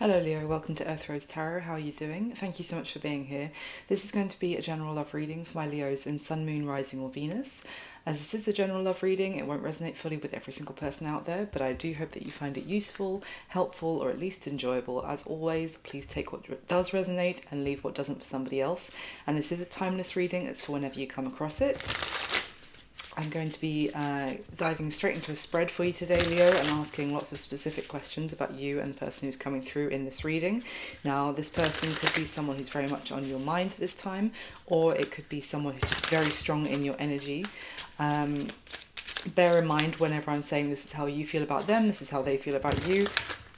Hello Leo, welcome to Earth Rose Tarot. How are you doing? Thank you so much for being here. This is going to be a general love reading for my Leos in Sun, Moon, Rising or Venus. As this is a general love reading, it won't resonate fully with every single person out there, but I do hope that you find it useful, helpful or at least enjoyable. As always, please take what does resonate and leave what doesn't for somebody else. And this is a timeless reading, it's for whenever you come across it. I'm going to be diving straight into a spread for you today, Leo, and asking lots of specific questions about you and the person who's coming through in this reading. Now, this person could be someone who's very much on your mind this time, or it could be someone who's just very strong in your energy. Bear in mind, whenever I'm saying this is how you feel about them, this is how they feel about you,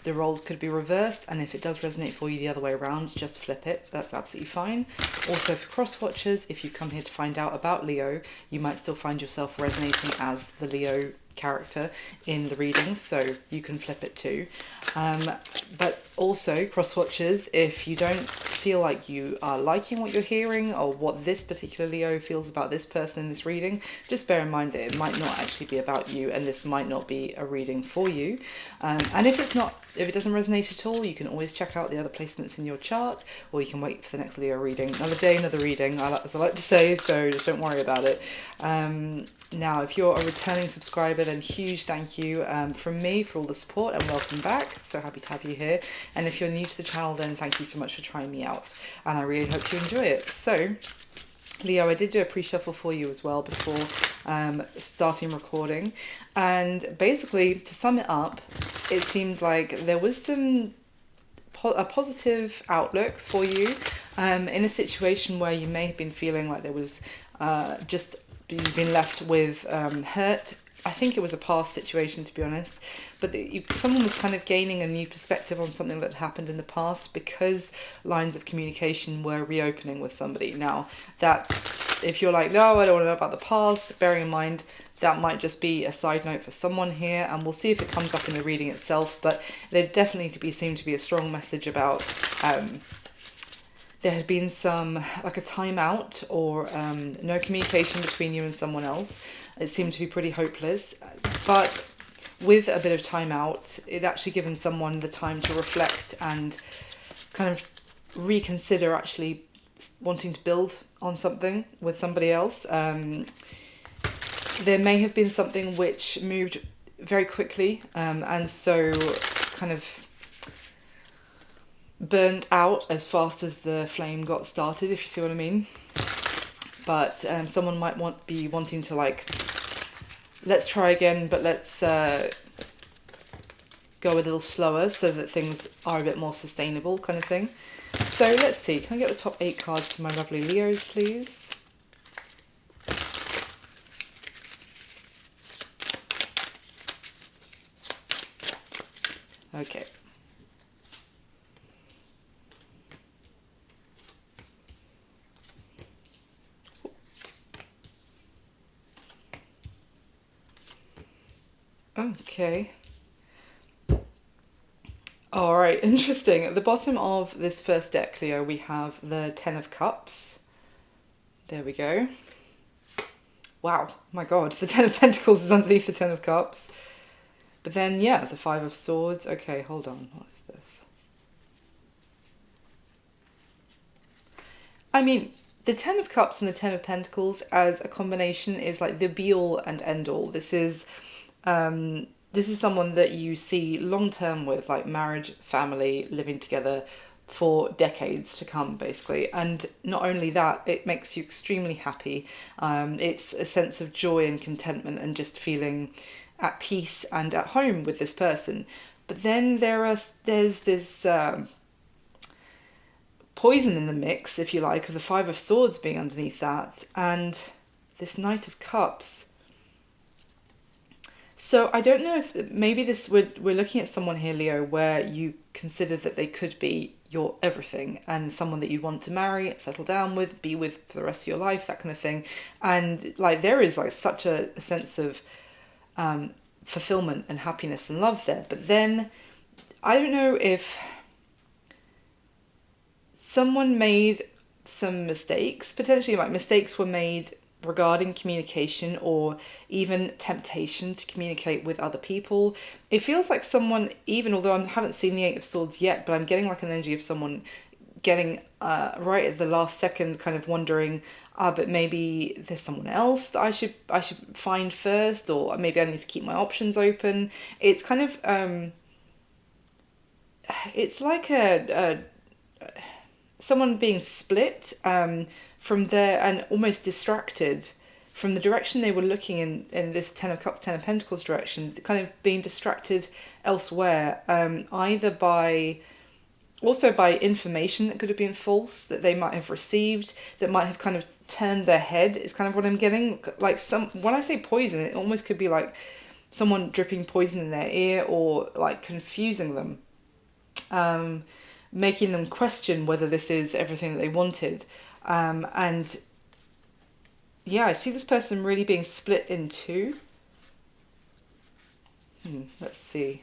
the roles could be reversed, and if it does resonate for you the other way around, just flip it. That's absolutely fine. Also, for cross-watchers, if you come here to find out about Leo, you might still find yourself resonating as the Leo character in the readings, so you can flip it too. But also, cross-watchers, if you don't feel like you are liking what you're hearing or what this particular Leo feels about this person in this reading, just bear in mind that it might not actually be about you and this might not be a reading for you. And if it doesn't resonate at all, you can always check out the other placements in your chart, or you can wait for the next Leo reading. Another day, another reading, as I like to say, so just don't worry about it. Now, if you're a returning subscriber, then huge thank you from me for all the support and welcome back. So happy to have you here. And if you're new to the channel, then thank you so much for trying me out. And I really hope you enjoy it. So, Leo, I did do a pre-shuffle for you as well before starting recording. And basically, to sum it up, it seemed like there was a positive outlook for you in a situation where you may have been feeling like there was you've been left with hurt. I think it was a past situation, to be honest, but someone was kind of gaining a new perspective on something that happened in the past because lines of communication were reopening with somebody. Now, that if you're like, no, I don't want to know about the past, bearing in mind that might just be a side note for someone here, and we'll see if it comes up in the reading itself, but there definitely seemed to be a strong message about there had been like a timeout or no communication between you and someone else. It seemed to be pretty hopeless, but with a bit of time out, it actually given someone the time to reflect and kind of reconsider actually wanting to build on something with somebody else. There may have been something which moved very quickly and so kind of burnt out as fast as the flame got started, if you see what I mean. But someone might be wanting to, like, let's try again, but let's go a little slower so that things are a bit more sustainable, kind of thing. So let's see, can I get the top 8 cards for my lovely Leos, please? Okay. Okay. All right, interesting. At the bottom of this first deck, Leo, we have the Ten of Cups. There we go. Wow, my God, the Ten of Pentacles is underneath the Ten of Cups. But then, yeah, the Five of Swords. Okay, hold on. What is this? I mean, the Ten of Cups and the Ten of Pentacles as a combination is like the be-all and end-all. This is someone that you see long-term with, like marriage, family, living together for decades to come, basically. And not only that, it makes you extremely happy. It's a sense of joy and contentment and just feeling at peace and at home with this person. But then there's this poison in the mix, if you like, of the Five of Swords being underneath that, and this Knight of Cups. So I don't know if maybe we're looking at someone here, Leo, where you consider that they could be your everything and someone that you want to marry, settle down with, be with for the rest of your life, that kind of thing. And like there is like such a sense of fulfillment and happiness and love there. But then I don't know if someone made some mistakes, potentially like mistakes were made regarding communication or even temptation to communicate with other people. It feels like someone, even although I haven't seen the Eight of Swords yet, but I'm getting like an energy of someone getting right at the last second, kind of wondering, but maybe there's someone else that I should find first, or maybe I need to keep my options open. It's kind of it's like a someone being split from there and almost distracted from the direction they were looking in this Ten of Cups, Ten of Pentacles direction, kind of being distracted elsewhere, either by information that could have been false, that they might have received, that might have kind of turned their head, is kind of what I'm getting. Like, when I say poison, it almost could be like someone dripping poison in their ear, or like confusing them, making them question whether this is everything that they wanted. And yeah, I see this person really being split in two. Let's see.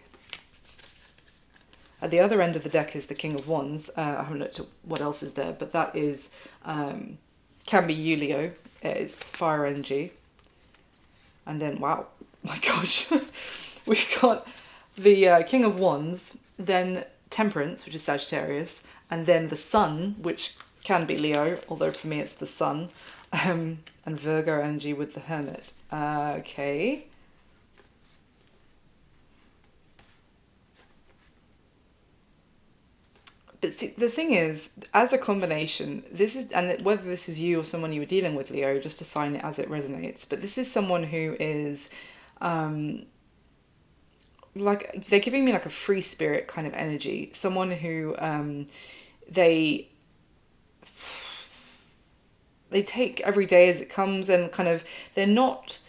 At the other end of the deck is the King of Wands. I haven't looked at what else is there, but that is, can be you, Leo. It's fire energy. And then, wow, my gosh. We've got the King of Wands, then Temperance, which is Sagittarius, and then the Sun, which can be Leo, although for me it's the Sun, and Virgo energy with the Hermit. Okay. But see, the thing is, as a combination, this is, and whether this is you or someone you were dealing with, Leo, just assign it as it resonates, but this is someone who is, like, they're giving me like a free spirit kind of energy. Someone who, they take every day as it comes, and kind of, they're not,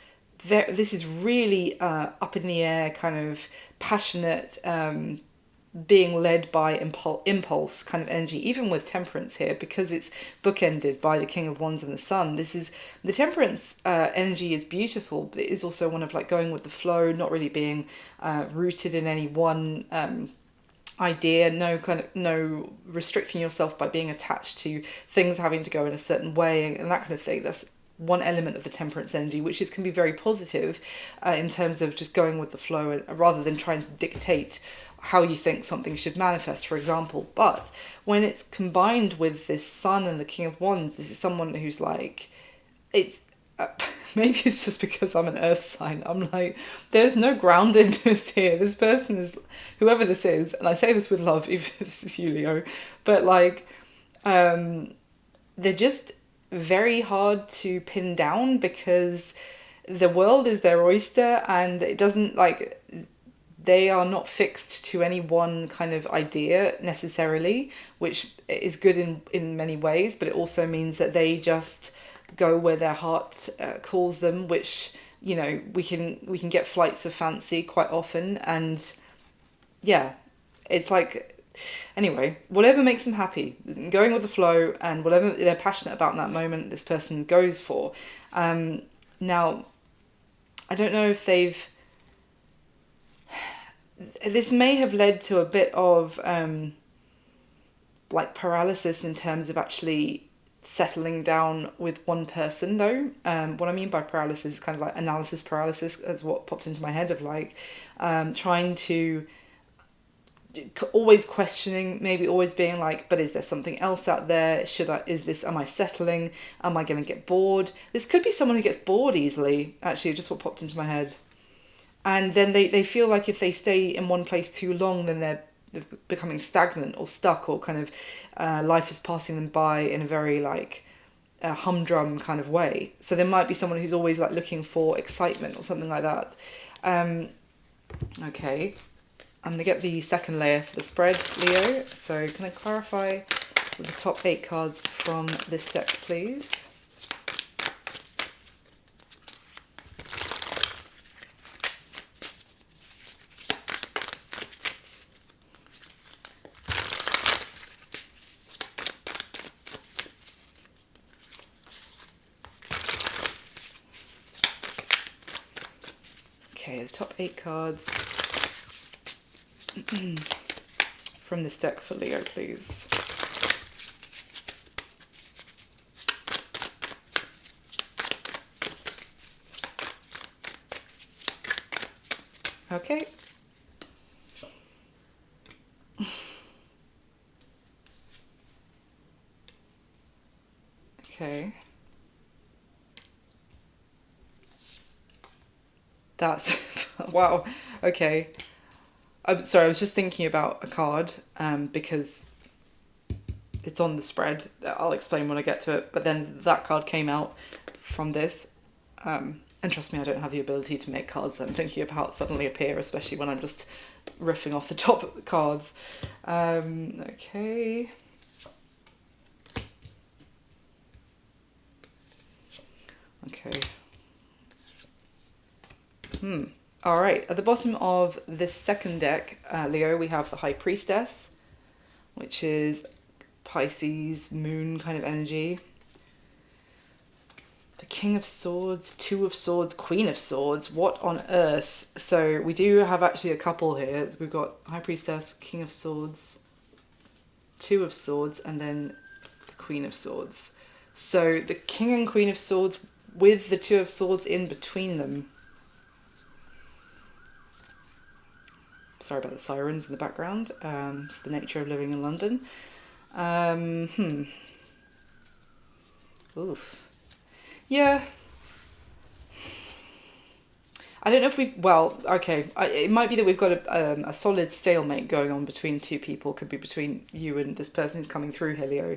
this is really up in the air, kind of passionate, being led by impulse kind of energy, even with Temperance here, because it's bookended by the King of Wands and the Sun. This is, the Temperance energy is beautiful, but it is also one of like going with the flow, not really being rooted in any one idea, no restricting yourself by being attached to things having to go in a certain way and that kind of thing. That's one element of the Temperance energy, which can be very positive in terms of just going with the flow, rather than trying to dictate how you think something should manifest, for example. But when it's combined with this Sun and the King of Wands, this is someone who's like, it's maybe it's just because I'm an earth sign, I'm like, there's no groundedness here. This person is, whoever this is, and I say this with love, even if this is you, Leo, but like, they're just very hard to pin down, because the world is their oyster, and it doesn't, like, they are not fixed to any one kind of idea necessarily, which is good in many ways, but it also means that they just go where their heart calls them, which, you know, we can get flights of fancy quite often. And yeah, it's like, anyway, whatever makes them happy, going with the flow, and whatever they're passionate about in that moment, this person goes for. Now, I don't know if this may have led to a bit of like paralysis in terms of actually settling down with one person, though. What I mean by paralysis is kind of like analysis paralysis, as what popped into my head, of like trying to, always questioning, maybe always being like, but is there something else out there? Am I settling? Am I going to get bored? This could be someone who gets bored easily, actually, just what popped into my head. And then they feel like if they stay in one place too long, then they're becoming stagnant or stuck, or kind of life is passing them by in a very like humdrum kind of way. So there might be someone who's always like looking for excitement or something like that. Okay, I'm going to get the second layer for the spread, Leo. So can I clarify with the top 8 cards from this deck, please? Okay, the top 8 cards from this deck for Leo, please. Okay. Okay. That's wow. Okay. I'm sorry, I was just thinking about a card, because it's on the spread. I'll explain when I get to it. But then that card came out from this. And trust me, I don't have the ability to make cards that I'm thinking about suddenly appear, especially when I'm just riffing off the top of the cards. Okay. Okay. All right. At the bottom of this second deck, Leo, we have the High Priestess, which is Pisces, moon kind of energy. The King of Swords, Two of Swords, Queen of Swords. What on earth? So we do have actually a couple here. We've got High Priestess, King of Swords, Two of Swords, and then the Queen of Swords. So the King and Queen of Swords with the Two of Swords in between them. Sorry about the sirens in the background. It's the nature of living in London. Oof. Yeah. I don't know if we've... Well, okay. It might be that we've got a solid stalemate going on between two people. Could be between you and this person who's coming through here, Leo.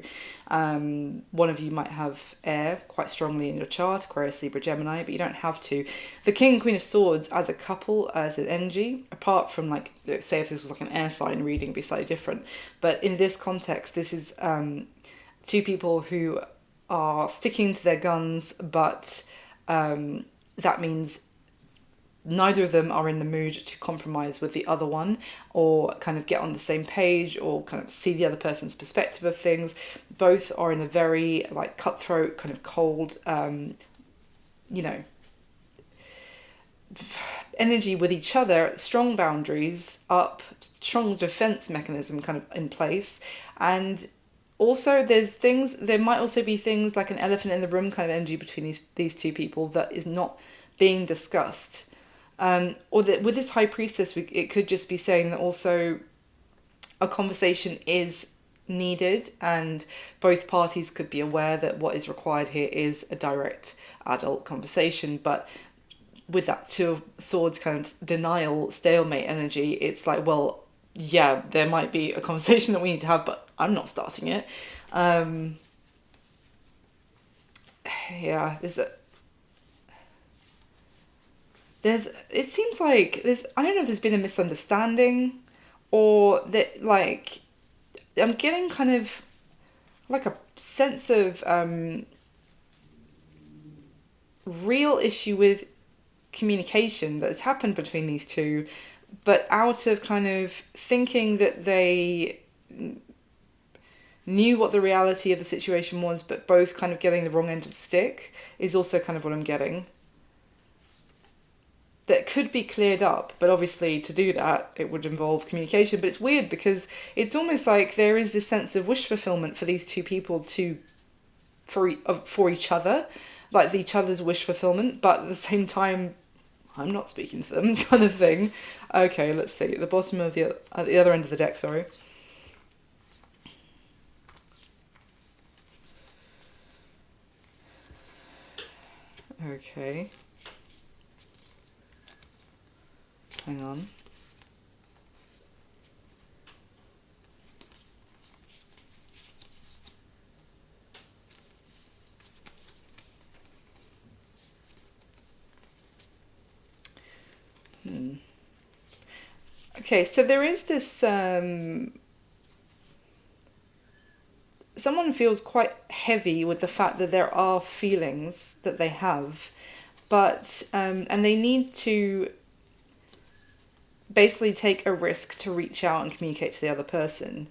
One of you might have air quite strongly in your chart, Aquarius, Libra, Gemini, but you don't have to. The King and Queen of Swords as a couple, as an energy, apart from, like, say if this was like an air sign reading, it'd be slightly different. But in this context, this is two people who are sticking to their guns, but that means neither of them are in the mood to compromise with the other one or kind of get on the same page or kind of see the other person's perspective of things. Both are in a very like cutthroat, kind of cold, energy with each other, strong boundaries up, strong defense mechanism kind of in place. And also there might also be things like an elephant in the room kind of energy between these two people that is not being discussed. Or that with this High Priestess, it could just be saying that also a conversation is needed and both parties could be aware that what is required here is a direct adult conversation. But with that Two of Swords kind of denial, stalemate energy, it's like, well, yeah, there might be a conversation that we need to have, but I'm not starting it. Yeah, it seems like I don't know if there's been a misunderstanding or that, like, I'm getting kind of like a sense of real issue with communication that has happened between these two, but out of kind of thinking that they knew what the reality of the situation was, but both kind of getting the wrong end of the stick is also kind of what I'm getting. That could be cleared up, but obviously to do that it would involve communication. But it's weird because it's almost like there is this sense of wish fulfillment for these two people for each other, like each other's wish fulfillment, but at the same time I'm not speaking to them kind of thing. Okay, let's see at the bottom of at the other end of the deck, sorry. Okay. Hang on. Okay, so there is this... someone feels quite heavy with the fact that there are feelings that they have, but... and they need to basically take a risk to reach out and communicate to the other person,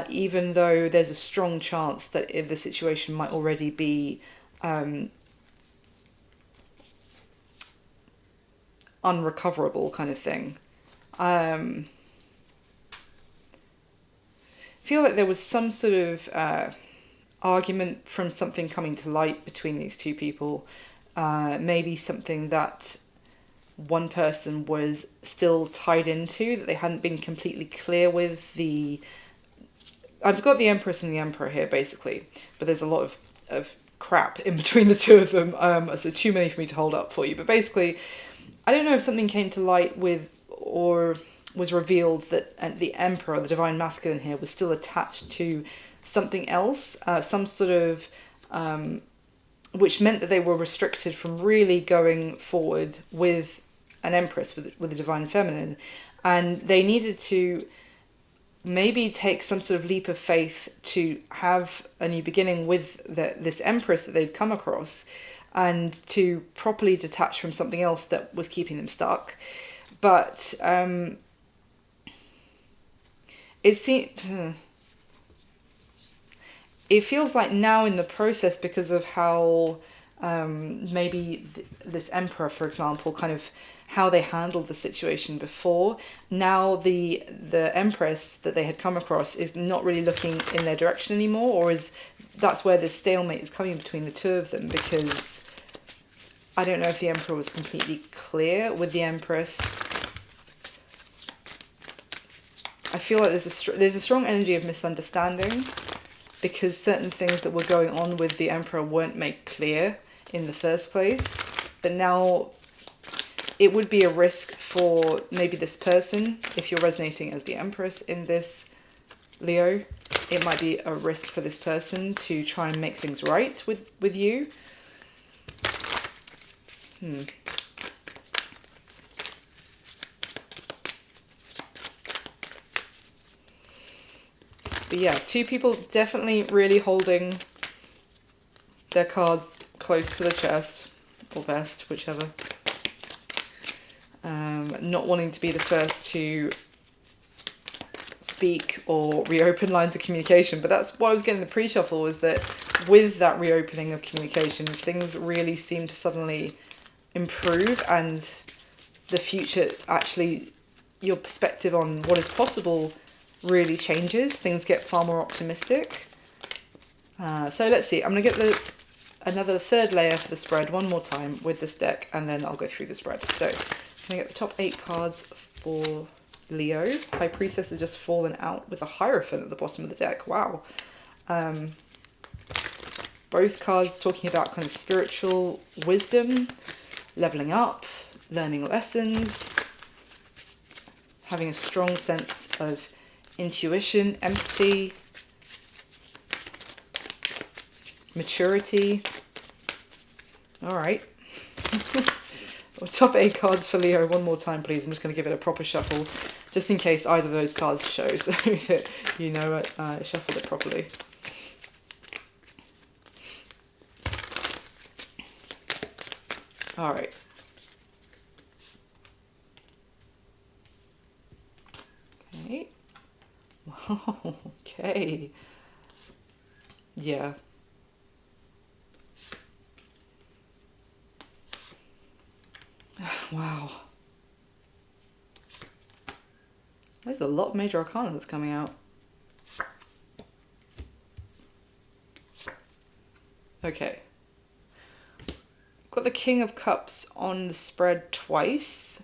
even though there's a strong chance that the situation might already be unrecoverable kind of thing. Feel like there was some sort of argument from something coming to light between these two people, maybe something that one person was still tied into, that they hadn't been completely clear with the... I've got the Empress and the Emperor here, basically, but there's a lot of crap in between the two of them, so too many for me to hold up for you. But basically, I don't know if something came to light with, or was revealed, that the Emperor, the Divine Masculine here, was still attached to something else, some sort of... which meant that they were restricted from really going forward with an Empress, with the Divine Feminine. And they needed to maybe take some sort of leap of faith to have a new beginning with this Empress that they'd come across, and to properly detach from something else that was keeping them stuck. But it feels like now in the process, because of how maybe this Emperor, for example, kind of how they handled the situation before, now the Empress that they had come across is not really looking in their direction anymore, or that's where this stalemate is coming between the two of them, because I don't know if the Emperor was completely clear with the Empress. I feel like there's a strong energy of misunderstanding, because certain things that were going on with the Emperor weren't made clear in the first place. But now it would be a risk for maybe this person, if you're resonating as the Empress in this, Leo, it might be a risk for this person to try and make things right with you. But yeah, two people definitely really holding their cards close to the chest, or vest, whichever. Not wanting to be the first to speak or reopen lines of communication. But that's what I was getting the pre-shuffle, was that with that reopening of communication, things really seem to suddenly improve, and the future, actually, your perspective on what is possible really changes. Things get far more optimistic. So let's see. I'm going to get another third layer for the spread one more time with this deck, and then I'll go through the spread. So I'm going to get the top 8 cards for Leo. High Priestess has just fallen out with a Hierophant at the bottom of the deck. Wow. Both cards talking about kind of spiritual wisdom, leveling up, learning lessons, having a strong sense of intuition, empathy, maturity. All right. Top 8 cards for Leo one more time, please. I'm just going to give it a proper shuffle, just in case either of those cards show, so that you know I shuffled it properly. All right. Okay. Okay. Yeah. Wow. There's a lot of major arcana that's coming out. Okay. Got the King of Cups on the spread twice.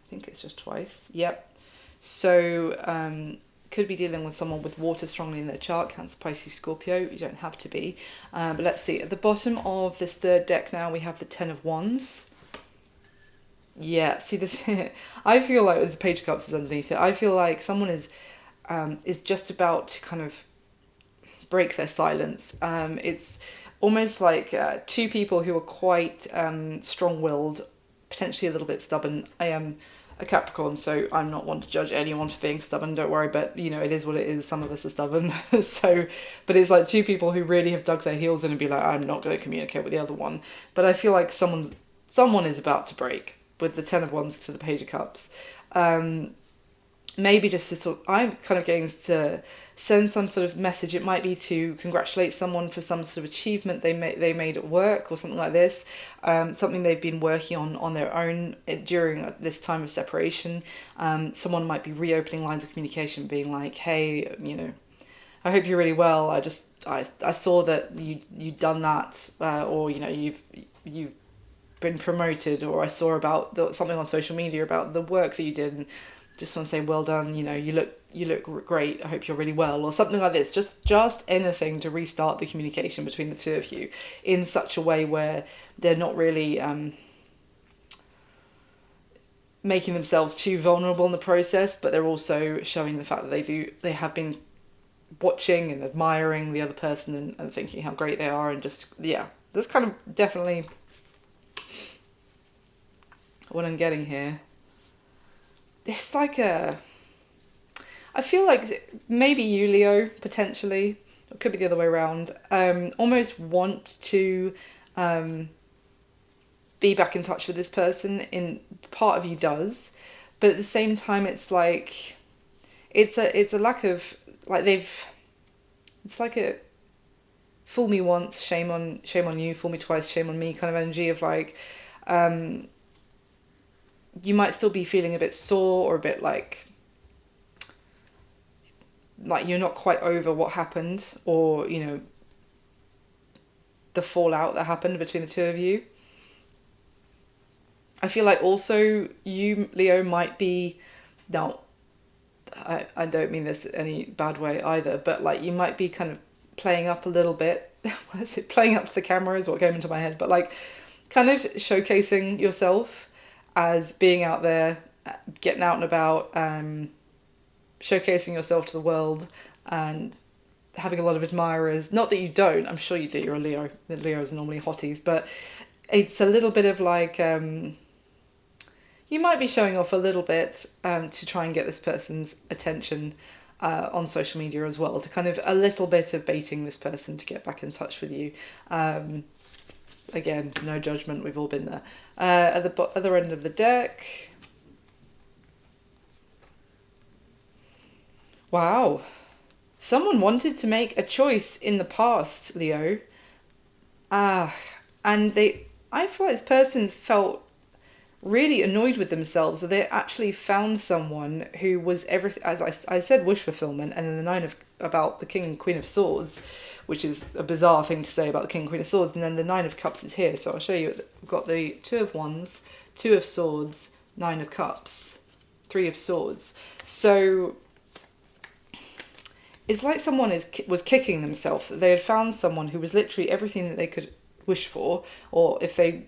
I think it's just twice. Yep. So, could be dealing with someone with water strongly in their chart, Cancer, Pisces, Scorpio. You don't have to be. But let's see. At the bottom of this third deck now, we have the Ten of Wands. Yeah, see, I feel like there's a Page of Cups is underneath it. I feel like someone is just about to kind of break their silence. It's almost like two people who are quite strong-willed, potentially a little bit stubborn. I am a Capricorn, so I'm not one to judge anyone for being stubborn, don't worry, but you know, it is what it is. Some of us are stubborn. So, but it's like two people who really have dug their heels in and be like, I'm not going to communicate with the other one. But I feel like someone is about to break with the Ten of Wands to the Page of Cups. Maybe just to sort of, I'm kind of getting to send some sort of message. It might be to congratulate someone for some sort of achievement they made at work or something like this. Something they've been working on their own during this time of separation. Someone might be reopening lines of communication, being like, hey, you know, I hope you're really well. I saw that you'd done that, or you know, you've been promoted, or I saw about something on social media about the work that you did, and just want to say well done, you look great, I hope you're really well, or something like this. Just anything to restart the communication between the two of you in such a way where they're not really making themselves too vulnerable in the process, but they're also showing the fact that they have been watching and admiring the other person, and thinking how great they are, and just, yeah, that's kind of definitely what I'm getting here. It's like I feel like maybe you, Leo, potentially, it could be the other way around, almost want to be back in touch with this person. In part of you does, but at the same time, it's like it's a lack of, like, it's like a fool me once, shame on you, fool me twice, shame on me kind of energy of like, you might still be feeling a bit sore, or a bit like you're not quite over what happened, or the fallout that happened between the two of you. I feel like also you, Leo, might be, now I don't mean this any bad way either, but like you might be kind of playing up a little bit. What is it? Playing up to the camera is what came into my head, but like kind of showcasing yourself as being out there, getting out and about, showcasing yourself to the world, and having a lot of admirers. Not that you don't, I'm sure you do, you're a Leo. The Leos are normally hotties, but it's a little bit of like, you might be showing off a little bit to try and get this person's attention on social media as well, to kind of a little bit of baiting this person to get back in touch with you. Again, no judgment, we've all been there. At the other end of the deck, wow, someone wanted to make a choice in the past, Leo. And I feel like this person felt really annoyed with themselves that they actually found someone who was everything, as I said, wish fulfillment, and then about the King and Queen of Swords, which is a bizarre thing to say about the King and Queen of Swords, and then the Nine of Cups is here, so I'll show you. We've got the Two of Wands, Two of Swords, Nine of Cups, Three of Swords. So it's like someone was kicking themselves, that they had found someone who was literally everything that they could wish for, or if they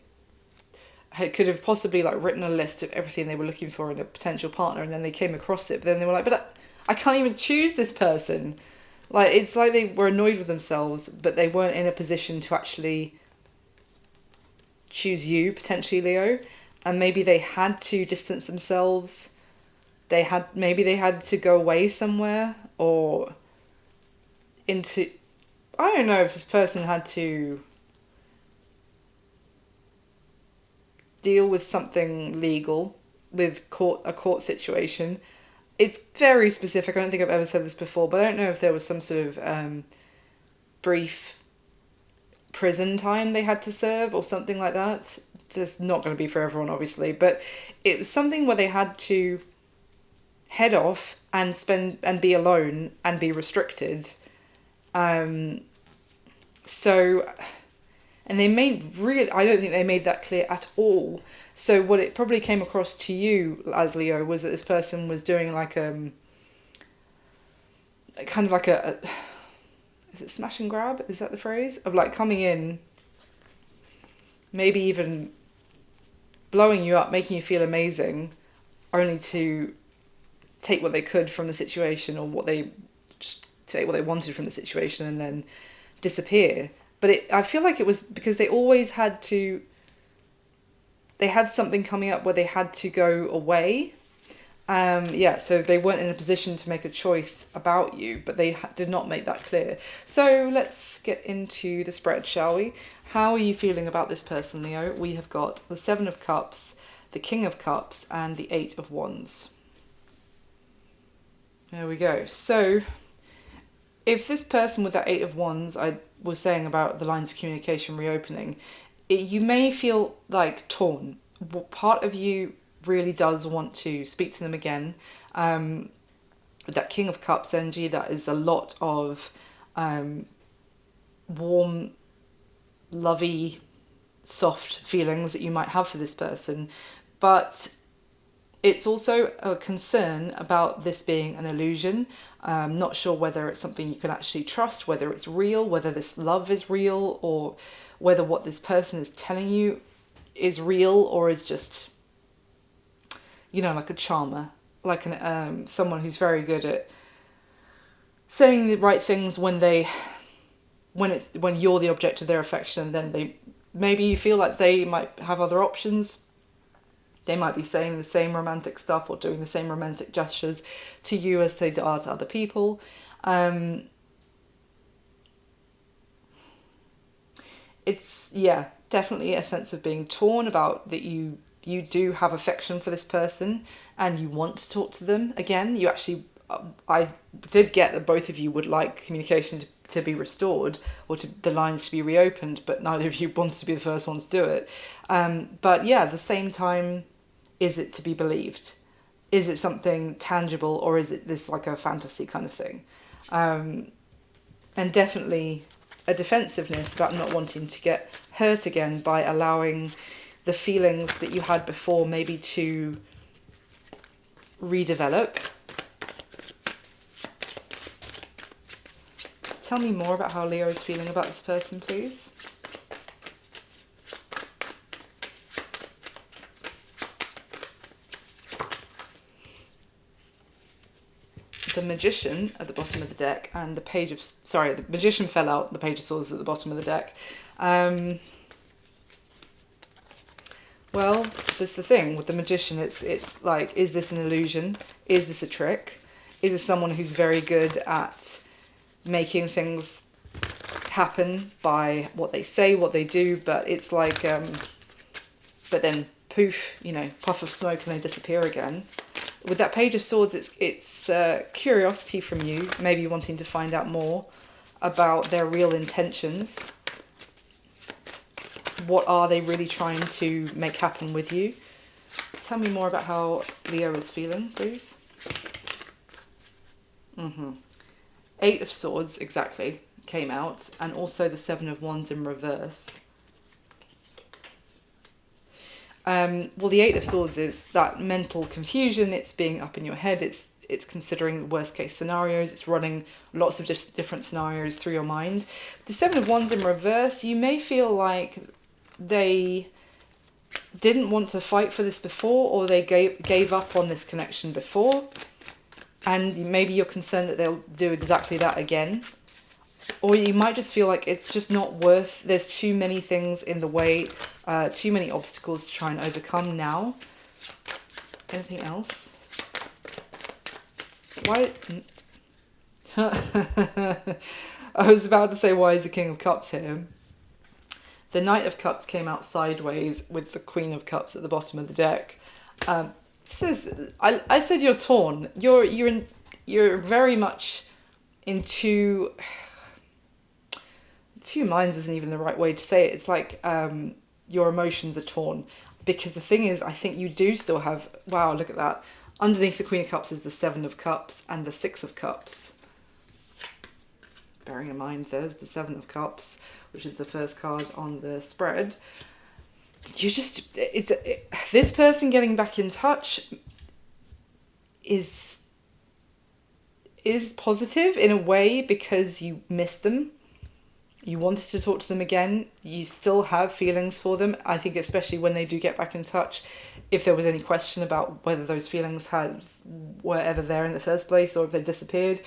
could have possibly like written a list of everything they were looking for in a potential partner, and then they came across it, but then they were like, but I can't even choose this person. Like, it's like they were annoyed with themselves, but they weren't in a position to actually choose you, potentially, Leo. And maybe they had to distance themselves. Maybe they had to go away somewhere, or into, I don't know if this person had to deal with something legal, with a court situation. It's very specific. I don't think I've ever said this before, but I don't know if there was some sort of brief prison time they had to serve or something like that. It's not going to be for everyone, obviously, but it was something where they had to head off and be alone and be restricted. And they I don't think they made that clear at all. So what it probably came across to you as Leo was that this person was doing like kind of like is it smash and grab? Is that the phrase? Of like coming in, maybe even blowing you up, making you feel amazing, only to take what they could from the situation, or just take what they wanted from the situation and then disappear. But I feel like it was because they always they had something coming up where they had to go away. So they weren't in a position to make a choice about you, but they did not make that clear. So let's get into the spread, shall we? How are you feeling about this person, Leo? We have got the Seven of Cups, the King of Cups, and the Eight of Wands. There we go. So if this person with that Eight of Wands, I was saying about the lines of communication reopening, you may feel like torn. Part of you really does want to speak to them again. With that King of Cups energy, that is a lot of warm, lovey soft feelings that you might have for this person, but it's also a concern about this being an illusion. Not sure whether it's something you can actually trust, whether it's real, whether this love is real, or whether what this person is telling you is real or is just, like a charmer, like someone who's very good at saying the right things when you're the object of their affection, and then maybe you feel like they might have other options. They might be saying the same romantic stuff or doing the same romantic gestures to you as they are to other people. It's, definitely a sense of being torn about that you do have affection for this person and you want to talk to them again. You actually, I did get that both of you would like communication to be restored or to the lines to be reopened, but neither of you wants to be the first one to do it. But yeah, at the same time, is it to be believed? Is it something tangible, or is it this like a fantasy kind of thing? And definitely a defensiveness about not wanting to get hurt again by allowing the feelings that you had before maybe to redevelop. Tell me more about how Leo is feeling about this person, please. The Magician at the bottom of the deck, and the Magician fell out, the Page of Swords at the bottom of the deck. Well, that's the thing with the Magician, it's like, is this an illusion? Is this a trick? Is this someone who's very good at making things happen by what they say, what they do, but it's like, but then poof, puff of smoke and they disappear again. With that Page of Swords, it's curiosity from you, maybe wanting to find out more about their real intentions. What are they really trying to make happen with you? Tell me more about how Leo is feeling, please. Eight of Swords, exactly, came out, and also the Seven of Wands in reverse. Well, the Eight of Swords is that mental confusion. It's being up in your head. It's considering worst case scenarios. It's running lots of different scenarios through your mind. The Seven of Wands in reverse, you may feel like they didn't want to fight for this before, or they gave up on this connection before, and maybe you're concerned that they'll do exactly that again. Or you might just feel like it's just not worth, there's too many things in the way, too many obstacles to try and overcome now. Anything else? Why? I was about to say, why is the King of Cups here? The Knight of Cups came out sideways with the Queen of Cups at the bottom of the deck. I said you're torn. You're very much in two minds isn't even the right way to say it. It's like your emotions are torn. Because the thing is, I think you do still have... Wow, look at that. Underneath the Queen of Cups is the Seven of Cups and the Six of Cups. Bearing in mind, there's the Seven of Cups, which is the first card on the spread. This person getting back in touch is positive in a way because you missed them. You wanted to talk to them again. You still have feelings for them. I think especially when they do get back in touch, if there was any question about whether those feelings were ever there in the first place or if they disappeared,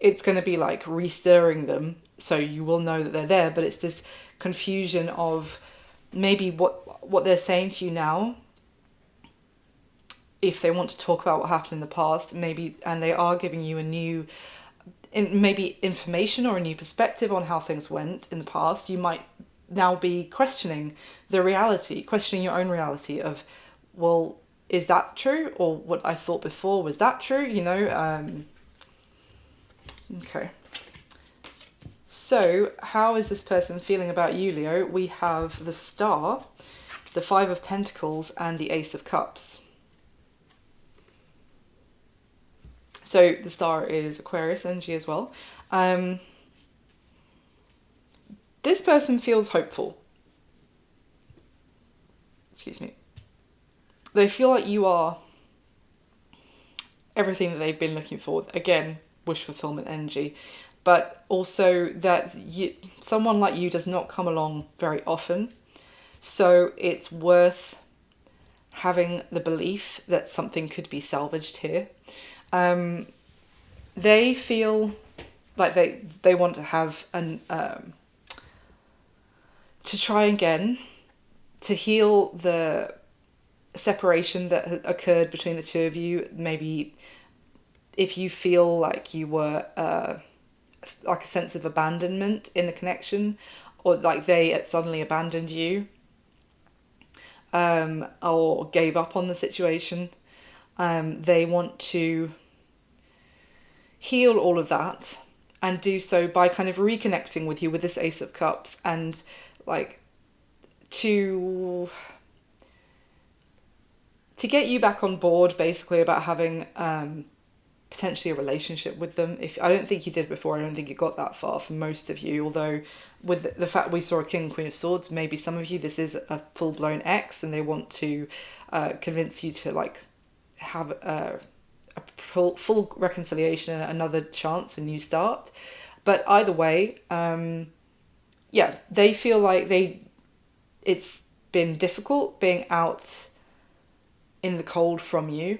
it's going to be like restirring them. So you will know that they're there, but it's this confusion of maybe what they're saying to you now. If they want to talk about what happened in the past, maybe, and they are giving you a new... maybe information or a new perspective on how things went in the past, you might now be questioning the reality, questioning your own reality of, well, is that true? Or what I thought before, was that true? Okay. So how is this person feeling about you, Leo? We have the Star, the Five of Pentacles, and the Ace of Cups. So the Star is Aquarius energy as well. This person feels hopeful. excuse me, they feel like you are everything that they've been looking for. Again, wish fulfillment energy. But also that someone like you does not come along very often. So it's worth having the belief that something could be salvaged here. They feel like they want to have to try again to heal the separation that has occurred between the two of you. Maybe if you feel like you were like a sense of abandonment in the connection, or like they had suddenly abandoned you, or gave up on the situation, they want to heal all of that and do so by kind of reconnecting with you with this Ace of Cups, and like to get you back on board, basically, about having potentially a relationship with them. If I don't think you did before, I don't think it got that far for most of you, although with the fact we saw a King and Queen of Swords, maybe some of you, this is a full-blown ex and they want to convince you to like have a full reconciliation and another chance, a new start. But either way, yeah, they feel like it's been difficult being out in the cold from you,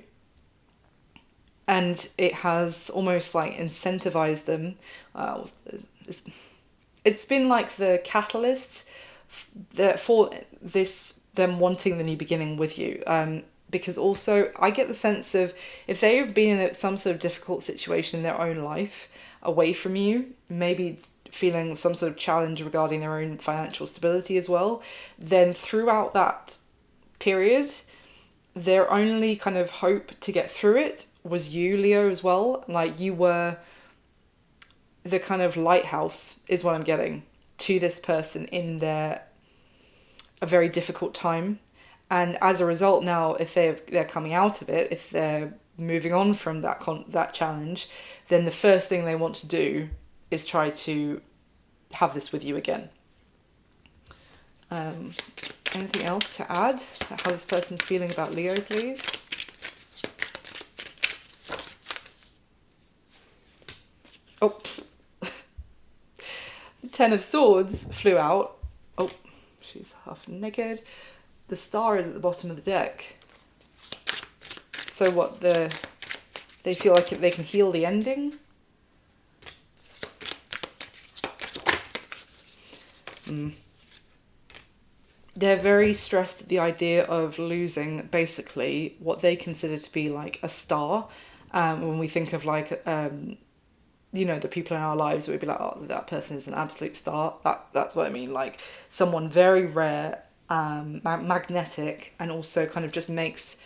and it has almost like incentivized them. It's been like the catalyst for this, them wanting the new beginning with you. Because also I get the sense of if they've been in some sort of difficult situation in their own life away from you, maybe feeling some sort of challenge regarding their own financial stability as well, then throughout that period, their only kind of hope to get through it was you, Leo, as well. Like, you were the kind of lighthouse, is what I'm getting, to this person in a very difficult time. And as a result now, if they're coming out of it, if they're moving on from that challenge, then the first thing they want to do is try to have this with you again. Anything else to add? How this person's feeling about Leo, please? Oh, the Ten of Swords flew out. Oh, she's half naked. The Star is at the bottom of the deck. So what, they feel like they can heal the ending? They're very stressed at the idea of losing, basically, what they consider to be like a star. When we think of like, the people in our lives, we'd be like, oh, that person is an absolute star. That's what I mean. Like someone very rare, magnetic, and also kind of just makes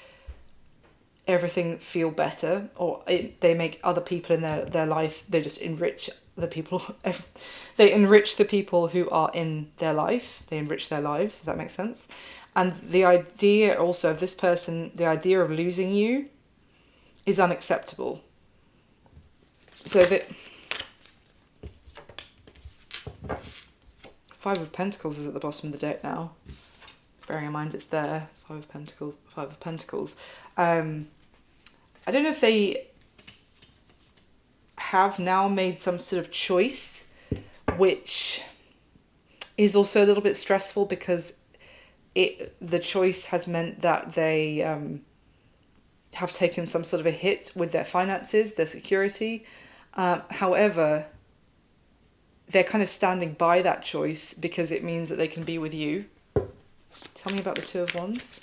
everything feel better, or they make other people in their life, they just enrich the people. They enrich the people who are in their life. They enrich their lives, if that makes sense. And the idea also of this person, the idea of losing you is unacceptable. So that Five of Pentacles is at the bottom of the deck now. Bearing in mind it's there. Five of Pentacles. I don't know if they have now made some sort of choice, which is also a little bit stressful because the choice has meant that they have taken some sort of a hit with their finances, their security. However, they're kind of standing by that choice because it means that they can be with you. Tell me about the Two of Wands.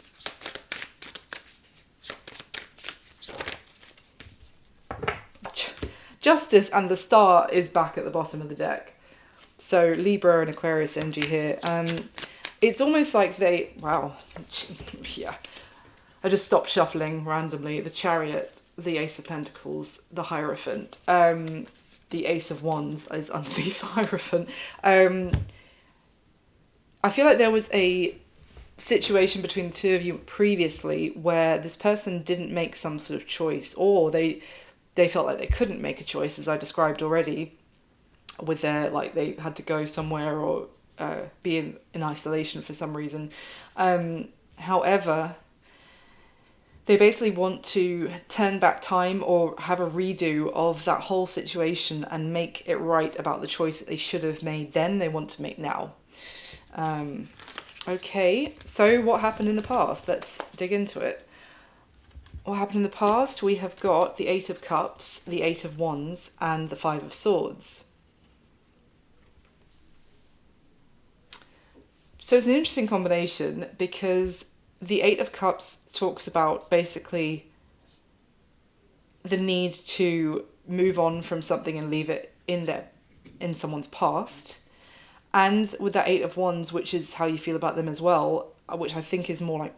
Justice and the Star is back at the bottom of the deck. So Libra and Aquarius energy here. It's almost like wow. Yeah. I just stopped shuffling randomly. The Chariot, the Ace of Pentacles, the Hierophant. The Ace of Wands is underneath the Hierophant. I feel like there was a situation between the two of you previously where this person didn't make some sort of choice, or they felt like they couldn't make a choice, as I described already, with their, like, they had to go somewhere or be in isolation for some reason. However, they basically want to turn back time or have a redo of that whole situation and make it right about the choice that they should have made then, they want to make now. Okay, so what happened in the past? Let's dig into it. What happened in the past? We have got the Eight of Cups, the Eight of Wands, and the Five of Swords. So it's an interesting combination because the Eight of Cups talks about basically the need to move on from something and leave it in someone's past. And with that Eight of Wands, which is how you feel about them as well, which I think is more like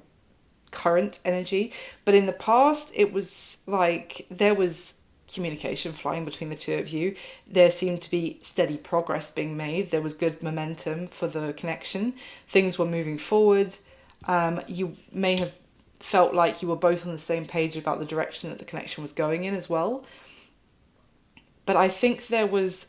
current energy. But in the past, it was like there was communication flying between the two of you. There seemed to be steady progress being made. There was good momentum for the connection. Things were moving forward. You may have felt like you were both on the same page about the direction that the connection was going in as well. But I think there was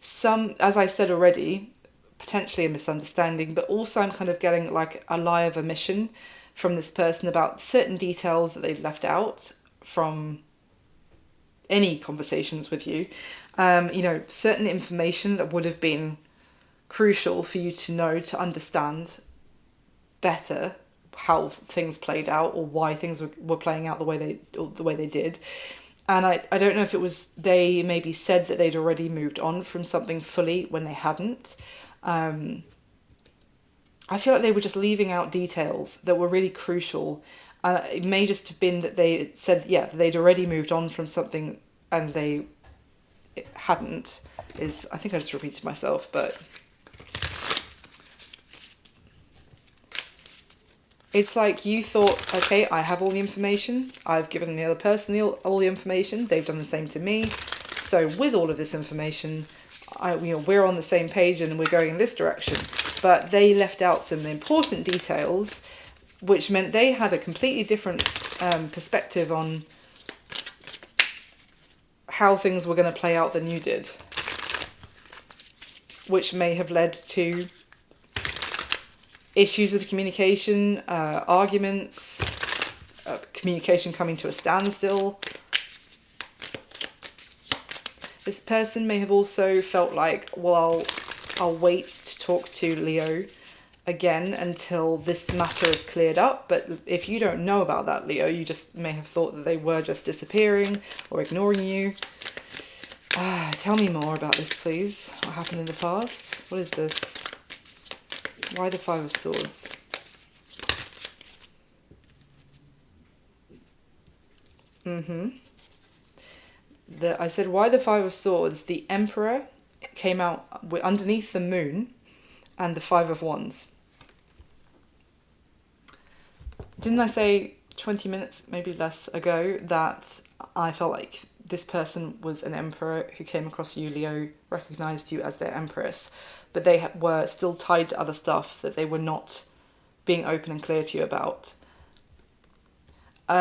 some, as I said already, potentially a misunderstanding, but also I'm kind of getting like a lie of omission from this person about certain details that they've left out from any conversations with you. Certain information that would have been crucial for you to know, to understand better how things played out or why things were playing out the way they did. And I don't know if it was they maybe said that they'd already moved on from something fully when they hadn't. I feel like they were just leaving out details that were really crucial. It may just have been that they said, that they'd already moved on from something and they hadn't. I think I just repeated myself, but it's like you thought, okay, I have all the information. I've given the other person all the information. They've done the same to me. So with all of this information, we're on the same page and we're going in this direction. But they left out some important details, which meant they had a completely different perspective on how things were going to play out than you did, which may have led to issues with communication, arguments, communication coming to a standstill. This person may have also felt like, well, I'll wait to talk to Leo again until this matter is cleared up. But if you don't know about that, Leo, you just may have thought that they were just disappearing or ignoring you. Tell me more about this, please. What happened in the past? What is this? Why the Five of Swords? I said, why the Five of Swords? The Emperor came out underneath the moon and the Five of Wands. Didn't I say 20 minutes, maybe less ago, that I felt like this person was an emperor who came across you, Leo, recognized you as their empress, but they were still tied to other stuff that they were not being open and clear to you about.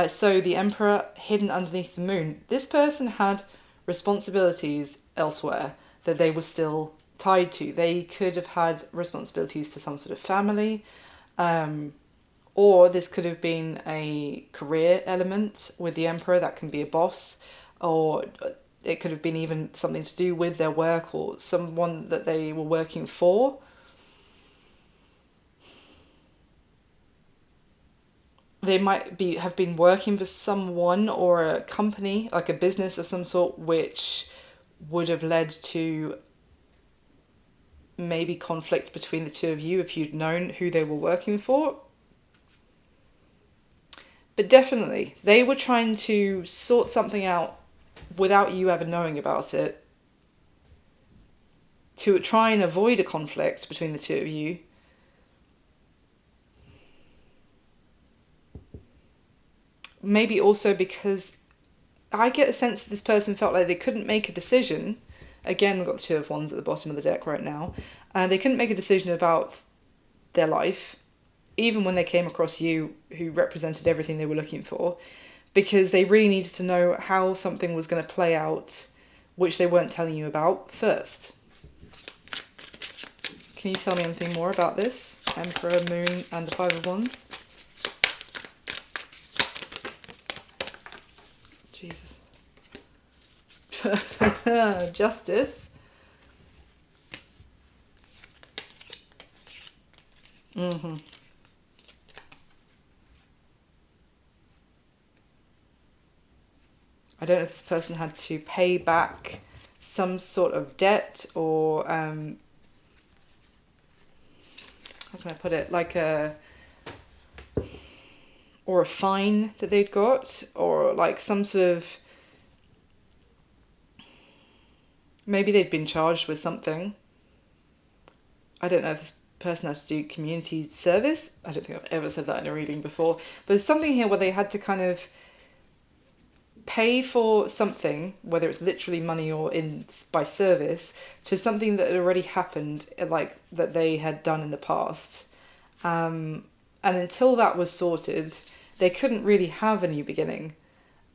So the Emperor hidden underneath the moon. This person had responsibilities elsewhere that they were still tied to. They could have had responsibilities to some sort of family, or this could have been a career element with the Emperor. That can be a boss, or it could have been even something to do with their work or someone that they were working for. They might have been working for someone or a company, like a business of some sort, which would have led to maybe conflict between the two of you if you'd known who they were working for. But definitely, they were trying to sort something out without you ever knowing about it, to try and avoid a conflict between the two of you. Maybe also because I get a sense that this person felt like they couldn't make a decision. Again, we've got the Two of Wands at the bottom of the deck right now. They couldn't make a decision about their life, even when they came across you, who represented everything they were looking for, because they really needed to know how something was going to play out, which they weren't telling you about first. Can you tell me anything more about this? Emperor, Moon, and the Five of Wands. Jesus. Justice. Mm-hmm. I don't know if this person had to pay back some sort of debt or how can I put it, like a fine that they'd got, or like some sort of, maybe they'd been charged with something. I don't know if this person had to do community service. I don't think I've ever said that in a reading before, but there's something here where they had to kind of pay for something, whether it's literally money or by service, to something that had already happened, like that they had done in the past. And until that was sorted, they couldn't really have a new beginning.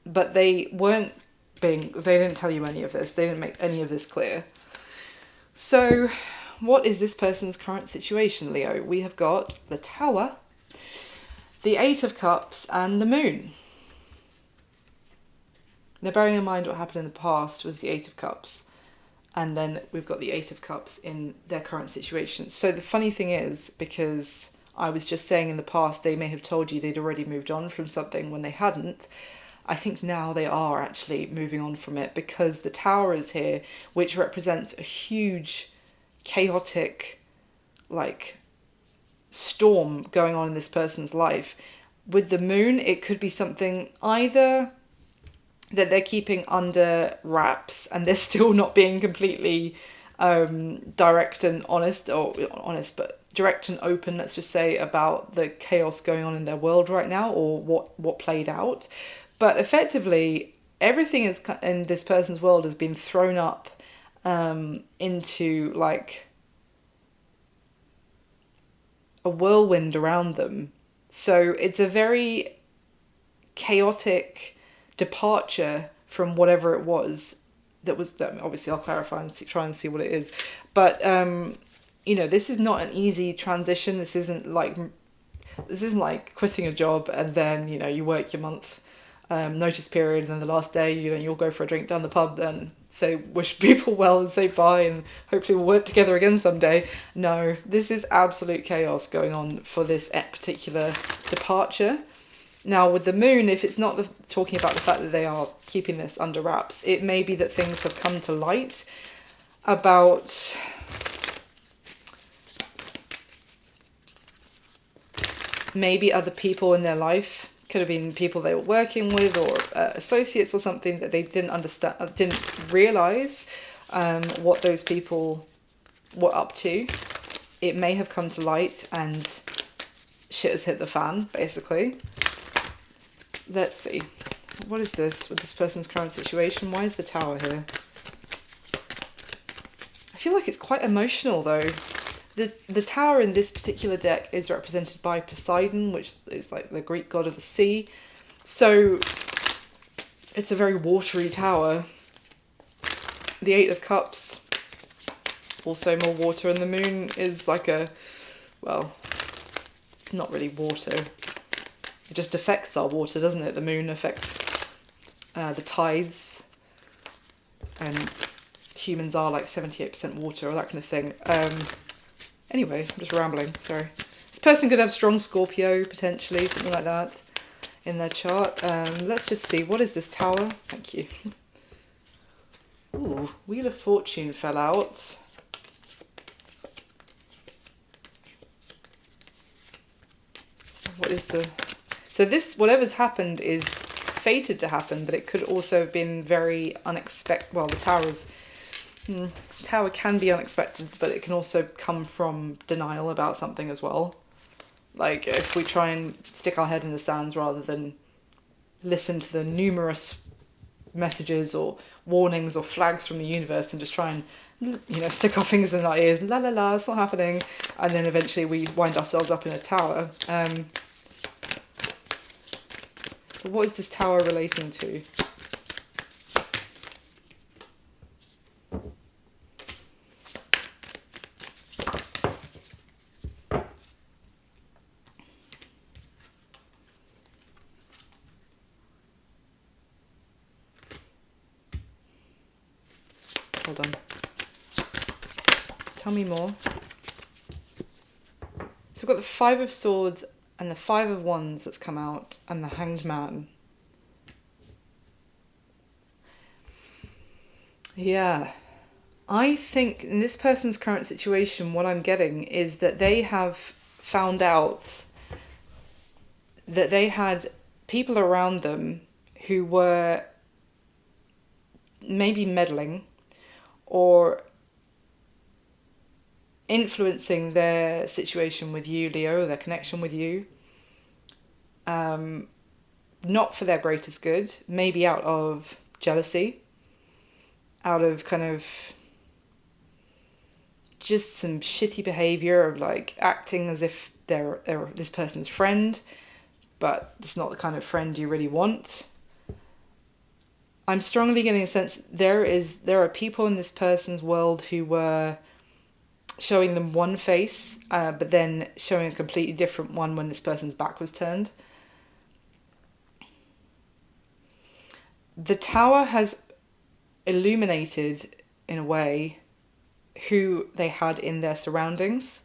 But they didn't tell you any of this. They didn't make any of this clear. So what is this person's current situation, Leo? We have got the Tower, the Eight of Cups, and the Moon. Now, bearing in mind what happened in the past was the Eight of Cups, and then we've got the Eight of Cups in their current situation. So the funny thing is, because I was just saying in the past they may have told you they'd already moved on from something when they hadn't, I think now they are actually moving on from it, because the Tower is here, which represents a huge, chaotic, like, storm going on in this person's life. With the Moon, it could be something either that they're keeping under wraps and they're still not being completely direct and honest, but direct and open, let's just say, about the chaos going on in their world right now, or what played out. But effectively, everything in this person's world has been thrown up into like a whirlwind around them. So it's a very chaotic departure from whatever it was that obviously I'll clarify and try and see what it is, but this is not an easy transition. This isn't like quitting a job and then you work your month notice period, and then the last day you'll go for a drink down the pub and say wish people well and say bye and hopefully we'll work together again someday. No, this is absolute chaos going on for this particular departure. Now, with the Moon, if it's not talking about the fact that they are keeping this under wraps, it may be that things have come to light about maybe other people in their life. Could have been people they were working with, or associates or something, that they didn't understand, didn't realise what those people were up to. It may have come to light and shit has hit the fan, basically. Let's see. What is this with this person's current situation? Why is the Tower here? I feel like it's quite emotional, though. The Tower in this particular deck is represented by Poseidon, which is like the Greek god of the sea. So it's a very watery tower. The Eight of Cups, also more water, and the Moon is like it's not really water. It just affects our water, doesn't it? The Moon affects the tides, and humans are like 78% water, or that kind of thing. Anyway, I'm just rambling, sorry. This person could have strong Scorpio, potentially, something like that, in their chart. Let's just see, what is this Tower? Thank you. Ooh, Wheel of Fortune fell out. What is the... So this, whatever's happened, is fated to happen, but it could also have been very unexpected. Well, the Tower can be unexpected, but it can also come from denial about something as well. Like, if we try and stick our head in the sands rather than listen to the numerous messages or warnings or flags from the universe and just try and, stick our fingers in our ears and la la la, it's not happening. And then eventually we wind ourselves up in a tower. But what is this Tower relating to? Well done. Tell me more. So we've got the Five of Swords and the Five of Wands that's come out, and the Hanged Man. Yeah. I think in this person's current situation, what I'm getting is that they have found out that they had people around them who were maybe meddling or influencing their situation with you, Leo, their connection with you, not for their greatest good, maybe out of jealousy, out of kind of just some shitty behavior of like acting as if they're this person's friend, but it's not the kind of friend you really want. I'm strongly getting a sense there are people in this person's world who were showing them one face, but then showing a completely different one when this person's back was turned. The Tower has illuminated, in a way, who they had in their surroundings,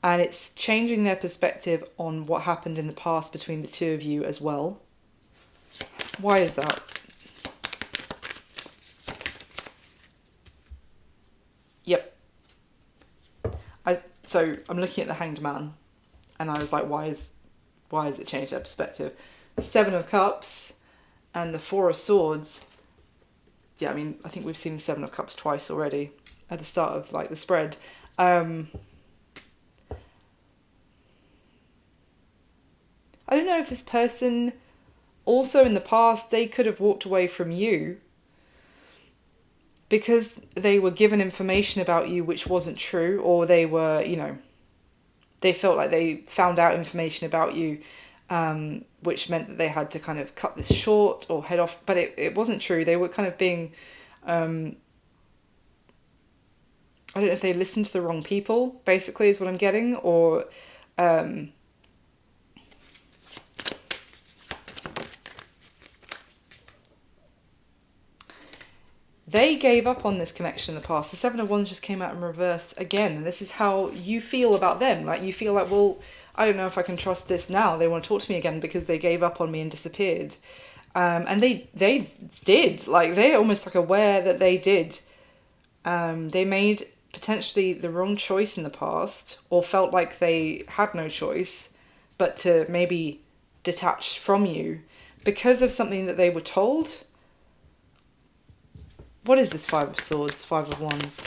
and it's changing their perspective on what happened in the past between the two of you as well. Why is that? Yep. So I'm looking at the Hanged Man, and I was like, why is it changed their perspective? Seven of Cups and the Four of Swords. Yeah, I mean, I think we've seen the Seven of Cups twice already at the start of like the spread. I don't know if this person also in the past, they could have walked away from you because they were given information about you which wasn't true, or they were, they felt like they found out information about you, which meant that they had to kind of cut this short or head off, but it wasn't true. They were kind of being, I don't know if they listened to the wrong people, basically, is what I'm getting, or they gave up on this connection in the past. The Seven of Wands just came out in reverse again, and this is how you feel about them. Like, you feel like, well, I don't know if I can trust this now. They want to talk to me again because they gave up on me and disappeared. And they did. Like, they're almost like aware that they did. They made potentially the wrong choice in the past, or felt like they had no choice but to maybe detach from you because of something that they were told. What is this Five of Swords, Five of Wands?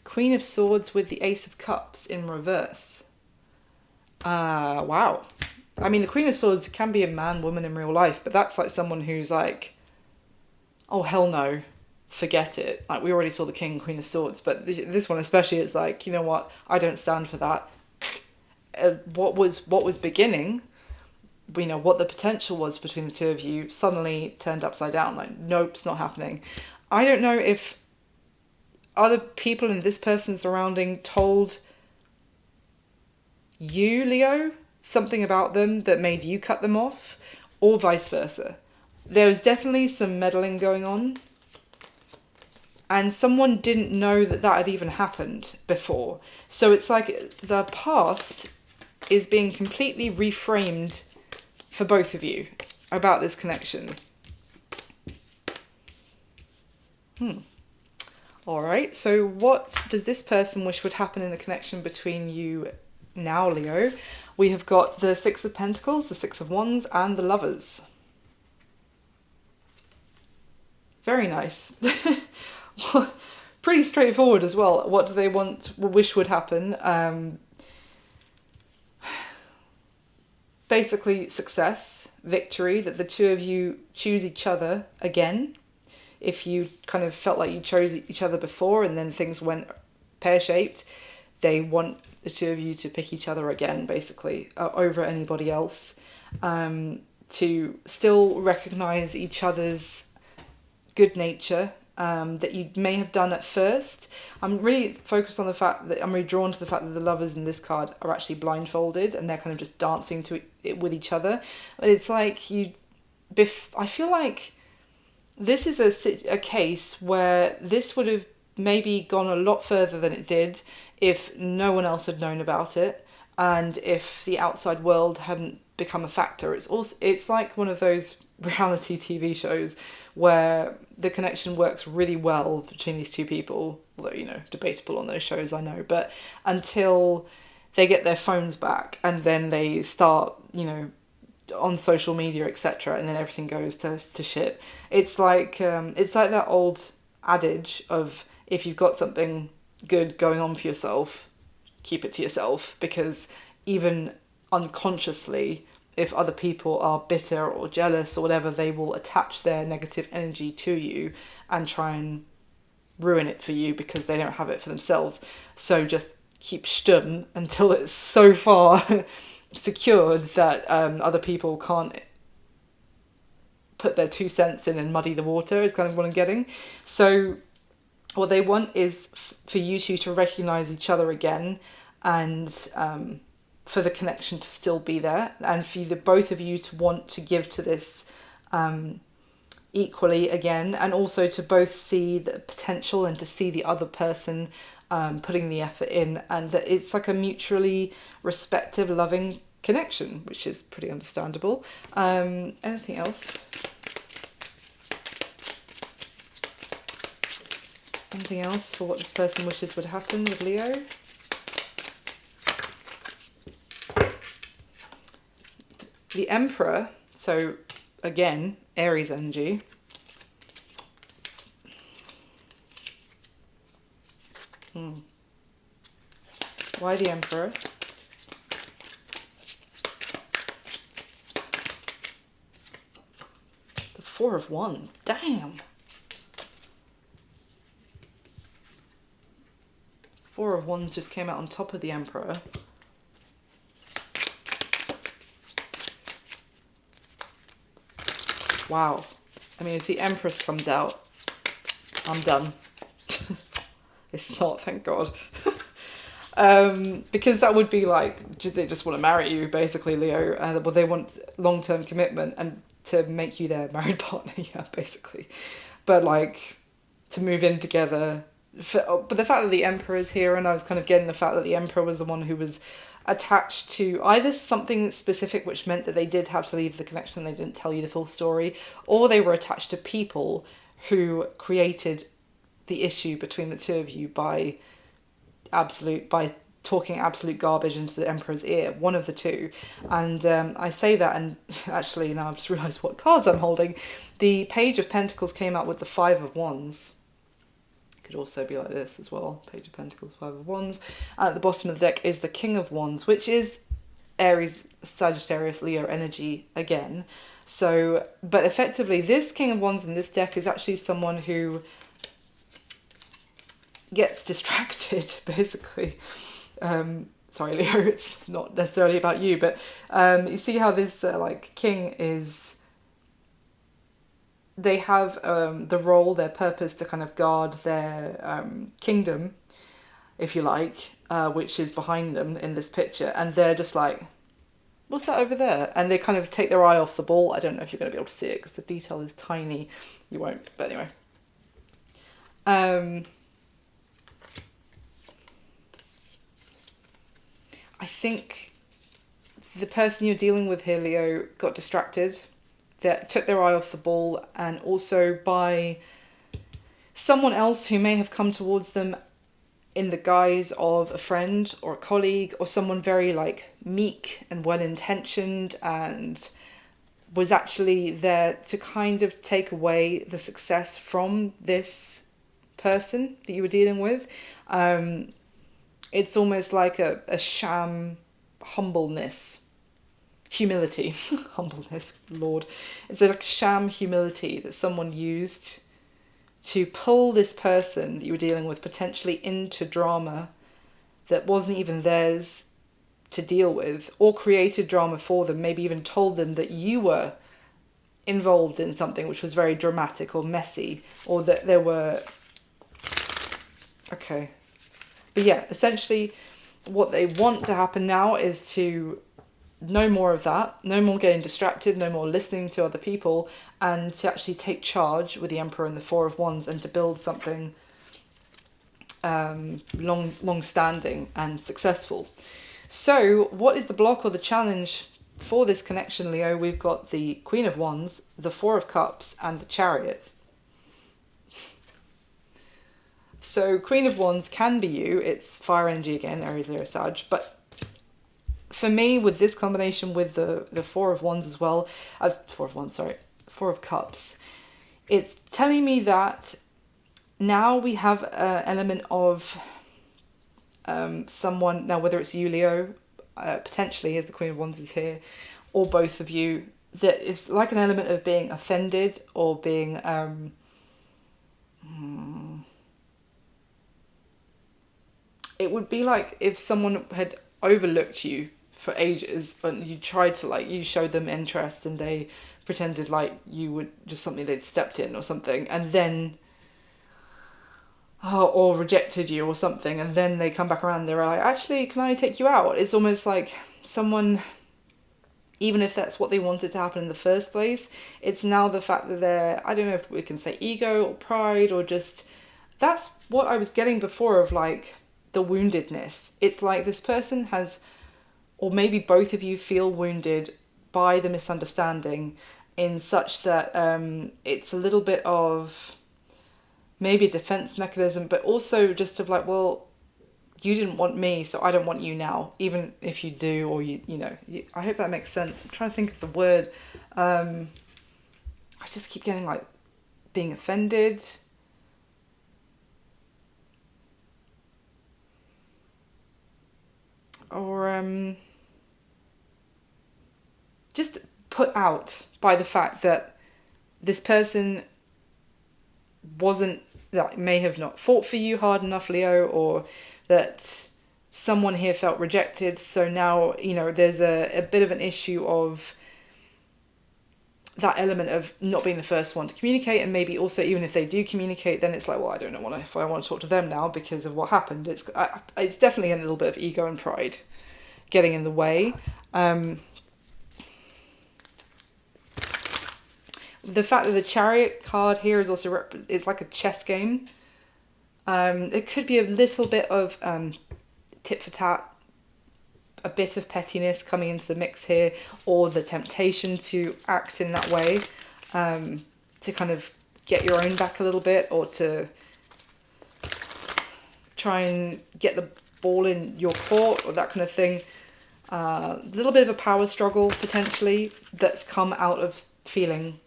Queen of Swords with the Ace of Cups in reverse. Wow. I mean, the Queen of Swords can be a man, woman in real life, but that's like someone who's like, oh, hell no, forget it. Like, we already saw the King and Queen of Swords, but this one especially is like, you know what, I don't stand for that. What was beginning, what the potential was between the two of you, suddenly turned upside down. Like, nope, it's not happening. I don't know if other people in this person's surrounding told you, Leo, something about them that made you cut them off, or vice versa. There was definitely some meddling going on, and someone didn't know that had even happened before. So it's like the past is being completely reframed for both of you about this connection. All right, so what does this person wish would happen in the connection between you now, Leo? We have got the Six of Pentacles, the Six of Wands, and the Lovers. Very nice. Pretty straightforward as well. What do they wish would happen? Basically, success, victory, that the two of you choose each other again. If you kind of felt like you chose each other before and then things went pear-shaped, they want the two of you to pick each other again, basically, over anybody else. To still recognise each other's good nature, that you may have done at first. I'm really focused on the fact that I'm really drawn to the fact that the lovers in this card are actually blindfolded and they're kind of just dancing to it with each other. But it's like I feel like this is a case where this would have maybe gone a lot further than it did if no one else had known about it and if the outside world hadn't become a factor. It's like one of those reality TV shows where the connection works really well between these two people, although, you know, debatable on those shows, I know, but until they get their phones back and then they start, you know, on social media, etc., and then everything goes to shit. It's like that old adage of, if you've got something good going on for yourself, keep it to yourself, because even unconsciously, if other people are bitter or jealous or whatever, they will attach their negative energy to you and try and ruin it for you because they don't have it for themselves. So just keep stum until it's so far secured that other people can't put their 2 cents in and muddy the water, is kind of what I'm getting. So what they want is for you two to recognise each other again, and for the connection to still be there, and for the both of you to want to give to this equally again, and also to both see the potential and to see the other person putting the effort in, and that it's like a mutually respective, loving connection, which is pretty understandable. Anything else? Anything else for what this person wishes would happen with Leo? The Emperor, so again, Aries energy. Why the Emperor? The Four of Wands. Damn. Four of Wands just came out on top of the Emperor. Wow. I mean, if the Empress comes out, I'm done. It's not, thank God. Because that would be like, they just want to marry you, basically, Leo. Well, they want long-term commitment and to make you their married partner, yeah, basically. But like, to move in together. But the fact that the Emperor is here, and I was kind of getting the fact that the Emperor was the one who was attached to either something specific, which meant that they did have to leave the connection, they didn't tell you the full story, or they were attached to people who created the issue between the two of you by talking absolute garbage into the Emperor's ear, one of the two. And I say that, and actually now I've just realised what cards I'm holding. The Page of Pentacles came out with the Five of Wands. Could also be like this as well. Page of Pentacles, Five of Wands. And at the bottom of the deck is the King of Wands, which is Aries, Sagittarius, Leo energy again. So, but effectively, this King of Wands in this deck is actually someone who gets distracted, basically. Sorry, Leo, it's not necessarily about you, but you see how this like king is. They have the role, their purpose to kind of guard their kingdom, if you like, which is behind them in this picture. And they're just like, what's that over there? And they kind of take their eye off the ball. I don't know if you're going to be able to see it because the detail is tiny. You won't, but anyway. I think the person you're dealing with here, Leo, got distracted. That took their eye off the ball, and also by someone else who may have come towards them in the guise of a friend or a colleague or someone very like meek and well-intentioned, and was actually there to kind of take away the success from this person that you were dealing with. It's almost like a sham humbleness. Humility, humbleness, Lord. It's like a sham humility that someone used to pull this person that you were dealing with potentially into drama that wasn't even theirs to deal with, or created drama for them, maybe even told them that you were involved in something which was very dramatic or messy, or that there were... Okay. But yeah, essentially what they want to happen now is to no more of that, no more getting distracted, no more listening to other people, and to actually take charge with the Emperor and the Four of Wands, and to build something long standing and successful. So what is the block or the challenge for this connection, Leo? We've got the Queen of Wands, the Four of Cups, and the Chariot. So Queen of Wands can be you. It's fire energy again, Aries, Leo, Sag. But for me, with this combination with the Four of Wands as well, Four of Cups, it's telling me that now we have an element of someone, now whether it's you, Leo, potentially as the Queen of Wands is here, or both of you, that it's like an element of being offended or being... It would be like if someone had overlooked you for ages, and you tried to, like, you showed them interest and they pretended like you were just something they'd stepped in or something, and then... or rejected you or something, and then they come back around and they're like, actually, can I take you out? It's almost like someone, even if that's what they wanted to happen in the first place, it's now the fact that they're, I don't know if we can say ego or pride, or just... That's what I was getting before of, like, the woundedness. It's like this person has, or maybe both of you feel wounded by the misunderstanding, in such that it's a little bit of maybe a defense mechanism, but also just of like, well, you didn't want me, so I don't want you now, even if you do, or you know, I hope that makes sense. I'm trying to think of the word. I just keep getting like being offended. Or just put out by the fact that this person wasn't, that may have not fought for you hard enough, Leo, or that someone here felt rejected. So now, you know, there's a bit of an issue of that element of not being the first one to communicate, and maybe also even if they do communicate, then it's like, well, I don't know if I want to talk to them now because of what happened. It's definitely a little bit of ego and pride getting in the way. The fact that the Chariot card here is also it's like a chess game. It could be a little bit of tit for tat, a bit of pettiness coming into the mix here, or the temptation to act in that way, to kind of get your own back a little bit, or to try and get the ball in your court, or that kind of thing. A little bit of a power struggle potentially that's come out of feeling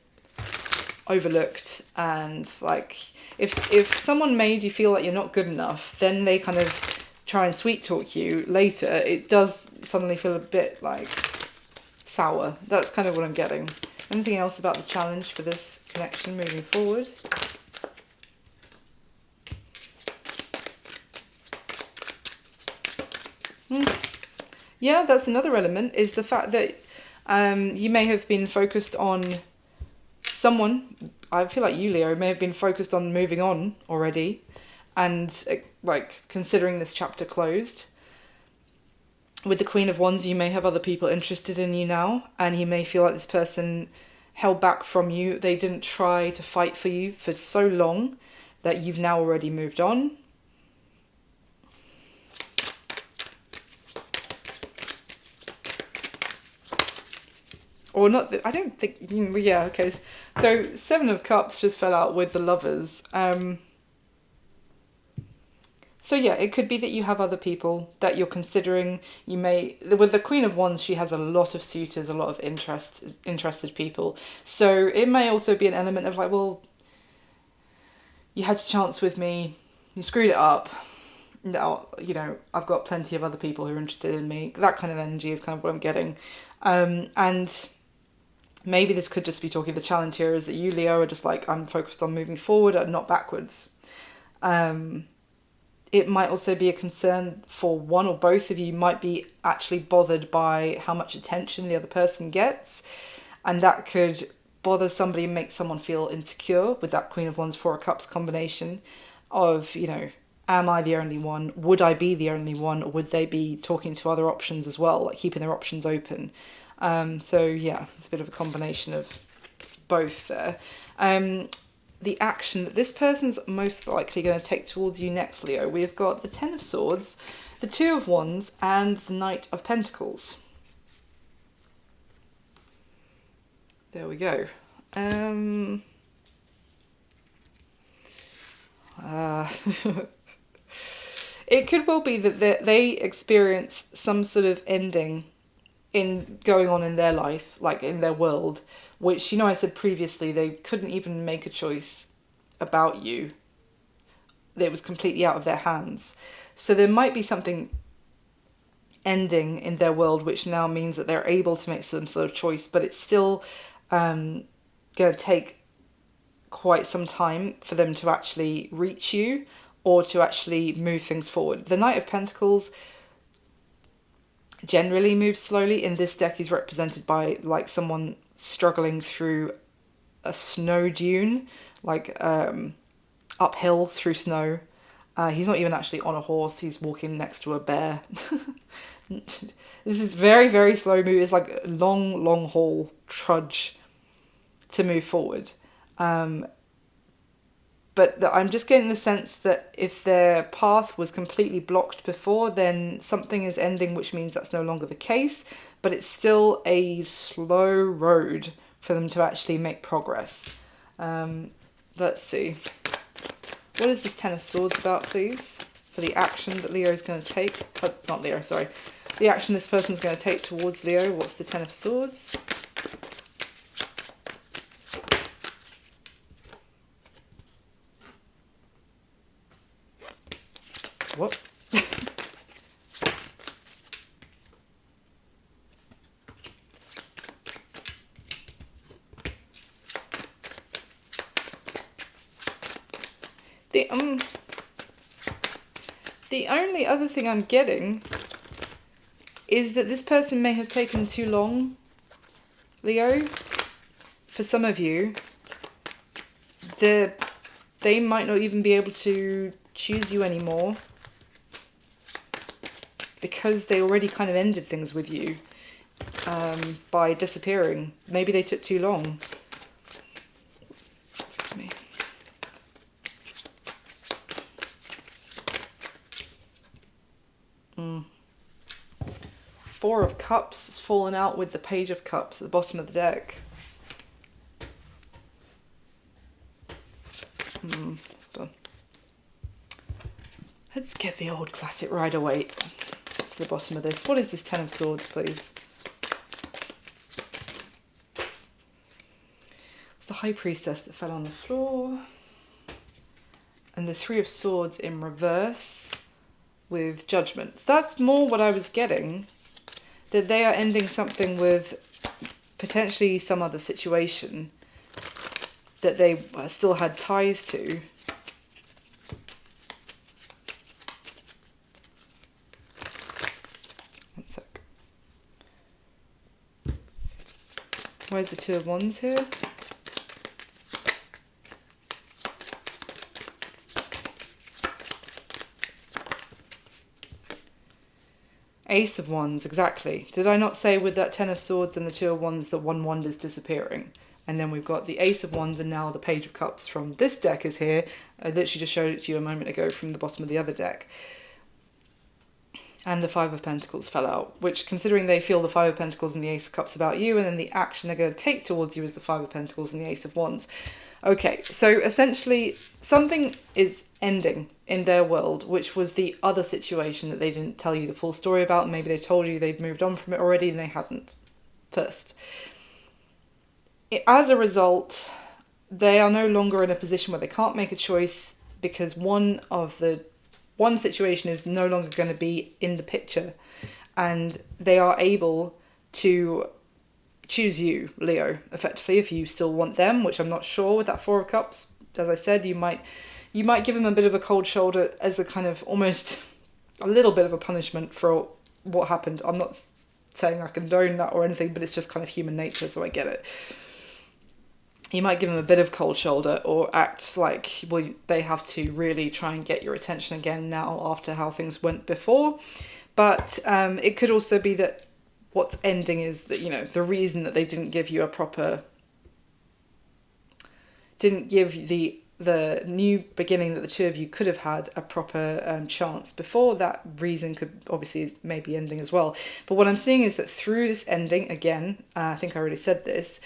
overlooked, and like if someone made you feel like you're not good enough, then they kind of try and sweet talk you later. It does suddenly feel a bit like sour. That's kind of what I'm getting. Anything else about the challenge for this connection moving forward? Yeah, that's another element, is the fact that you may have been focused on someone. I feel like you, Leo, may have been focused on moving on already, and like considering this chapter closed. With the Queen of Wands, you may have other people interested in you now, and you may feel like this person held back from you. They didn't try to fight for you for so long that you've now already moved on. Or not, I don't think, yeah, okay. So Seven of Cups just fell out with the Lovers. So yeah, it could be that you have other people that you're considering. You may, with the Queen of Wands, she has a lot of suitors, a lot of interested people. So it may also be an element of like, well, you had your chance with me, you screwed it up. Now, you know, I've got plenty of other people who are interested in me. That kind of energy is kind of what I'm getting. And maybe this could just be talking, the challenge here is that you, Leo, are just like, I'm focused on moving forward and not backwards. It might also be a concern for one or both of you, might be actually bothered by how much attention the other person gets. And that could bother somebody and make someone feel insecure with that Queen of Wands, Four of Cups combination of, you know, am I the only one? Would I be the only one? Or would they be talking to other options as well, like keeping their options open? So yeah, it's a bit of a combination of both there. The action that this person's most likely going to take towards you next, Leo, we've got the Ten of Swords, the Two of Wands, and the Knight of Pentacles. There we go. It could well be that they experience some sort of ending in going on in their life, like in their world, which, you know, I said previously, they couldn't even make a choice about you. It was completely out of their hands. So there might be something ending in their world, which now means that they're able to make some sort of choice, but it's still going to take quite some time for them to actually reach you or to actually move things forward. The Knight of Pentacles generally moves slowly. In this deck, he's represented by like someone struggling through a snow dune, like uphill through snow. He's not even actually on a horse, he's walking next to a bear. This is very, very slow move. It's like a long haul trudge to move forward. But I'm just getting the sense that if their path was completely blocked before, then something is ending, which means that's no longer the case. But it's still a slow road for them to actually make progress. Let's see. What is this Ten of Swords about, please? For the action that Leo is going to take. Not Leo, sorry. The action this person's going to take towards Leo. What's the Ten of Swords? What? The only other thing I'm getting is that this person may have taken too long, Leo. For some of you, they might not even be able to choose you anymore because they already kind of ended things with you by disappearing. Maybe they took too long. Excuse me. Four of Cups has fallen out with the Page of Cups at the bottom of the deck. Hold on. Let's get the old classic Rider-Waite to the bottom of this. What is this Ten of Swords, please? It's the High Priestess that fell on the floor. And the Three of Swords in reverse with Judgment. So that's more what I was getting. That they are ending something with potentially some other situation that they still had ties to. One sec. Where's the Two of Wands here? Ace of Wands, exactly. Did I not say with that Ten of Swords and the Two of Wands that one wand is disappearing? And then we've got the Ace of Wands and now the Page of Cups from this deck is here. I literally just showed it to you a moment ago from the bottom of the other deck. And the Five of Pentacles fell out, which, considering they feel the Five of Pentacles and the Ace of Cups about you, and then the action they're going to take towards you is the Five of Pentacles and the Ace of Wands. Okay, so essentially something is ending in their world, which was the other situation that they didn't tell you the full story about. Maybe they told you they'd moved on from it already and they hadn't first. As a result, they are no longer in a position where they can't make a choice because one situation is no longer going to be in the picture, and they are able to choose you, Leo, effectively, if you still want them, which I'm not sure with that Four of Cups. As I said, you might give them a bit of a cold shoulder as a kind of almost a little bit of a punishment for what happened. I'm not saying I condone that or anything, but it's just kind of human nature, so I get it. you might give them a bit of cold shoulder or act like, well, they have to really try and get your attention again now after how things went before. But it could also be that what's ending is that, you know, the reason that they didn't give you a proper, didn't give the new beginning that the two of you could have had a proper chance before, that reason could obviously maybe ending as well. But what I'm seeing is that through this ending, again, I think I already said this,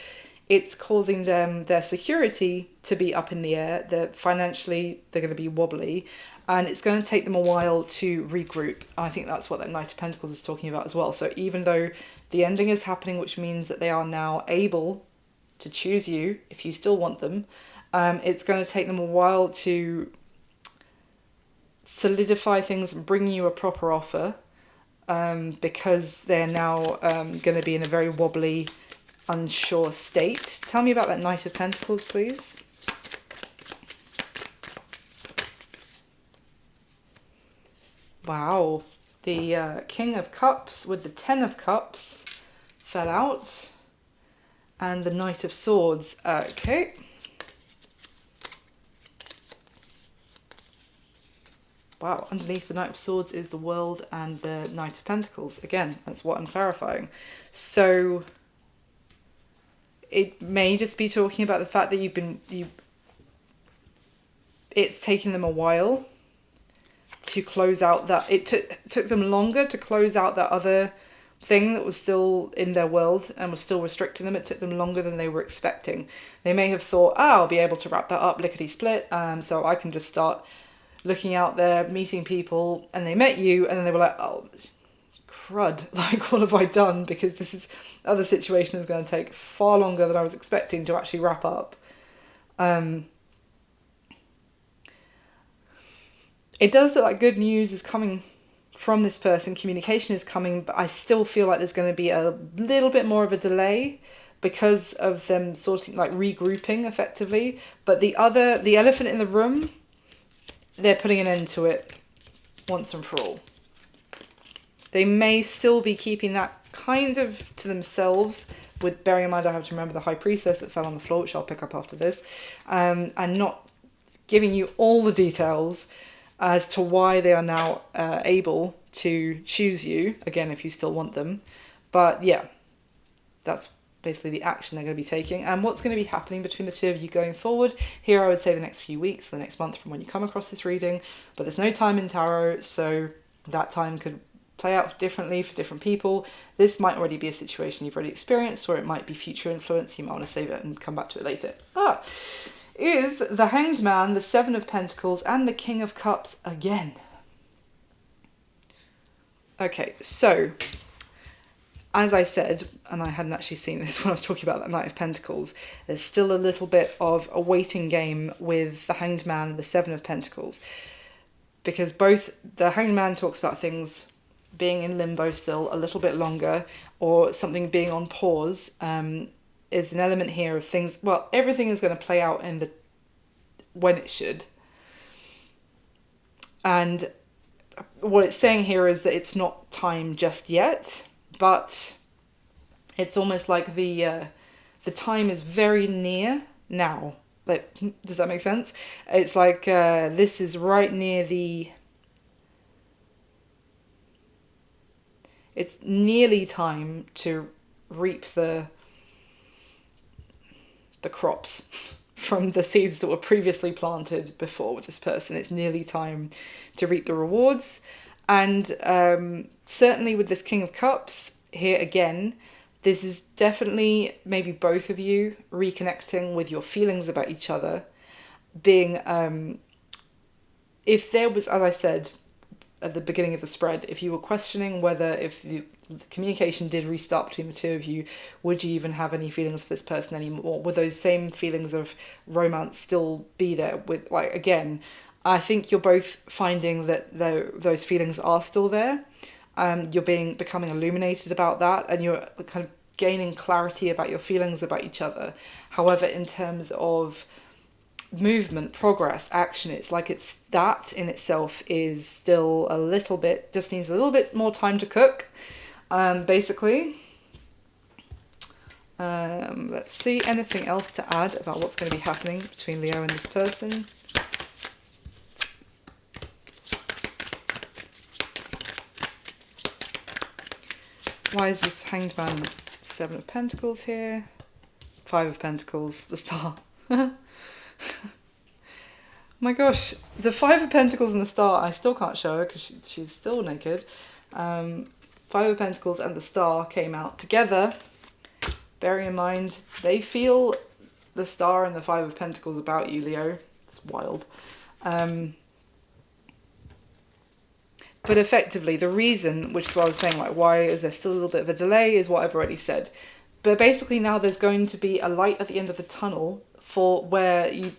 it's causing them, their security to be up in the air. They're financially, they're going to be wobbly, and it's going to take them a while to regroup. I think that's what that Knight of Pentacles is talking about as well. So even though the ending is happening, which means that they are now able to choose you if you still want them, it's going to take them a while to solidify things and bring you a proper offer, because they're now going to be in a very wobbly, unsure state. Tell me about that Knight of Pentacles, please. Wow. The King of Cups with the Ten of Cups fell out. And the Knight of Swords. Okay. Wow, underneath the Knight of Swords is the World and the Knight of Pentacles. Again, that's what I'm clarifying. So it may just be talking about the fact that it's taken them a while to close out that, it took them longer to close out that other thing that was still in their world and was still restricting them. It took them longer than they were expecting. They may have thought, I'll be able to wrap that up lickety split, so I can just start looking out there, meeting people, and they met you, and then they were like, oh, crud, like, what have I done? Because this other situation is going to take far longer than I was expecting to actually wrap up. It does look like good news is coming from this person, communication is coming, but I still feel like there's going to be a little bit more of a delay because of them sorting, like regrouping effectively. But the elephant in the room, they're putting an end to it once and for all. They may still be keeping that kind of to themselves, with bearing in mind I have to remember the High Priestess that fell on the floor, which I'll pick up after this, and not giving you all the details as to why they are now able to choose you, again, if you still want them. But yeah, that's basically the action they're going to be taking. And what's going to be happening between the two of you going forward, here I would say the next few weeks, the next month from when you come across this reading, but there's no time in tarot, so that time could play out differently for different people. This might already be a situation you've already experienced, or it might be future influence. You might want to save it and come back to it later. Is the Hanged Man, the Seven of Pentacles, and the King of Cups again. Okay, so, as I said, and I hadn't actually seen this when I was talking about that Knight of Pentacles, there's still a little bit of a waiting game with the Hanged Man and the Seven of Pentacles. Because both the Hanged Man talks about things being in limbo still a little bit longer, or something being on pause, is an element here of things, well, everything is going to play out when it should. And what it's saying here is that it's not time just yet, but it's almost like the time is very near now. Like, does that make sense? It's like this is right near it's nearly time to reap the crops from the seeds that were previously planted before with this person. It's nearly time to reap the rewards. And certainly with this King of Cups here again, this is definitely maybe both of you reconnecting with your feelings about each other. Being, if there was, as I said at the beginning of the spread, if you were questioning whether if the communication did restart between the two of you, would you even have any feelings for this person anymore? Would those same feelings of romance still be there? With, like, again, I think you're both finding that those feelings are still there. You're becoming illuminated about that, and you're kind of gaining clarity about your feelings about each other. However, in terms of movement, progress, action, it's like that in itself is still a little bit, just needs a little bit more time to cook, basically. Let's see, anything else to add about what's going to be happening between Leo and this person? Why is this Hanged Man, 7 of Pentacles here? 5 of Pentacles, the Star. My gosh, the 5 of Pentacles and the Star, I still can't show her because she's still naked. 5 of Pentacles and the Star came out together. Bearing in mind, they feel the Star and the 5 of Pentacles about you, Leo. It's wild. But effectively, the reason, which is what I was saying, like, why is there still a little bit of a delay, is what I've already said. But basically now there's going to be a light at the end of the tunnel for where you...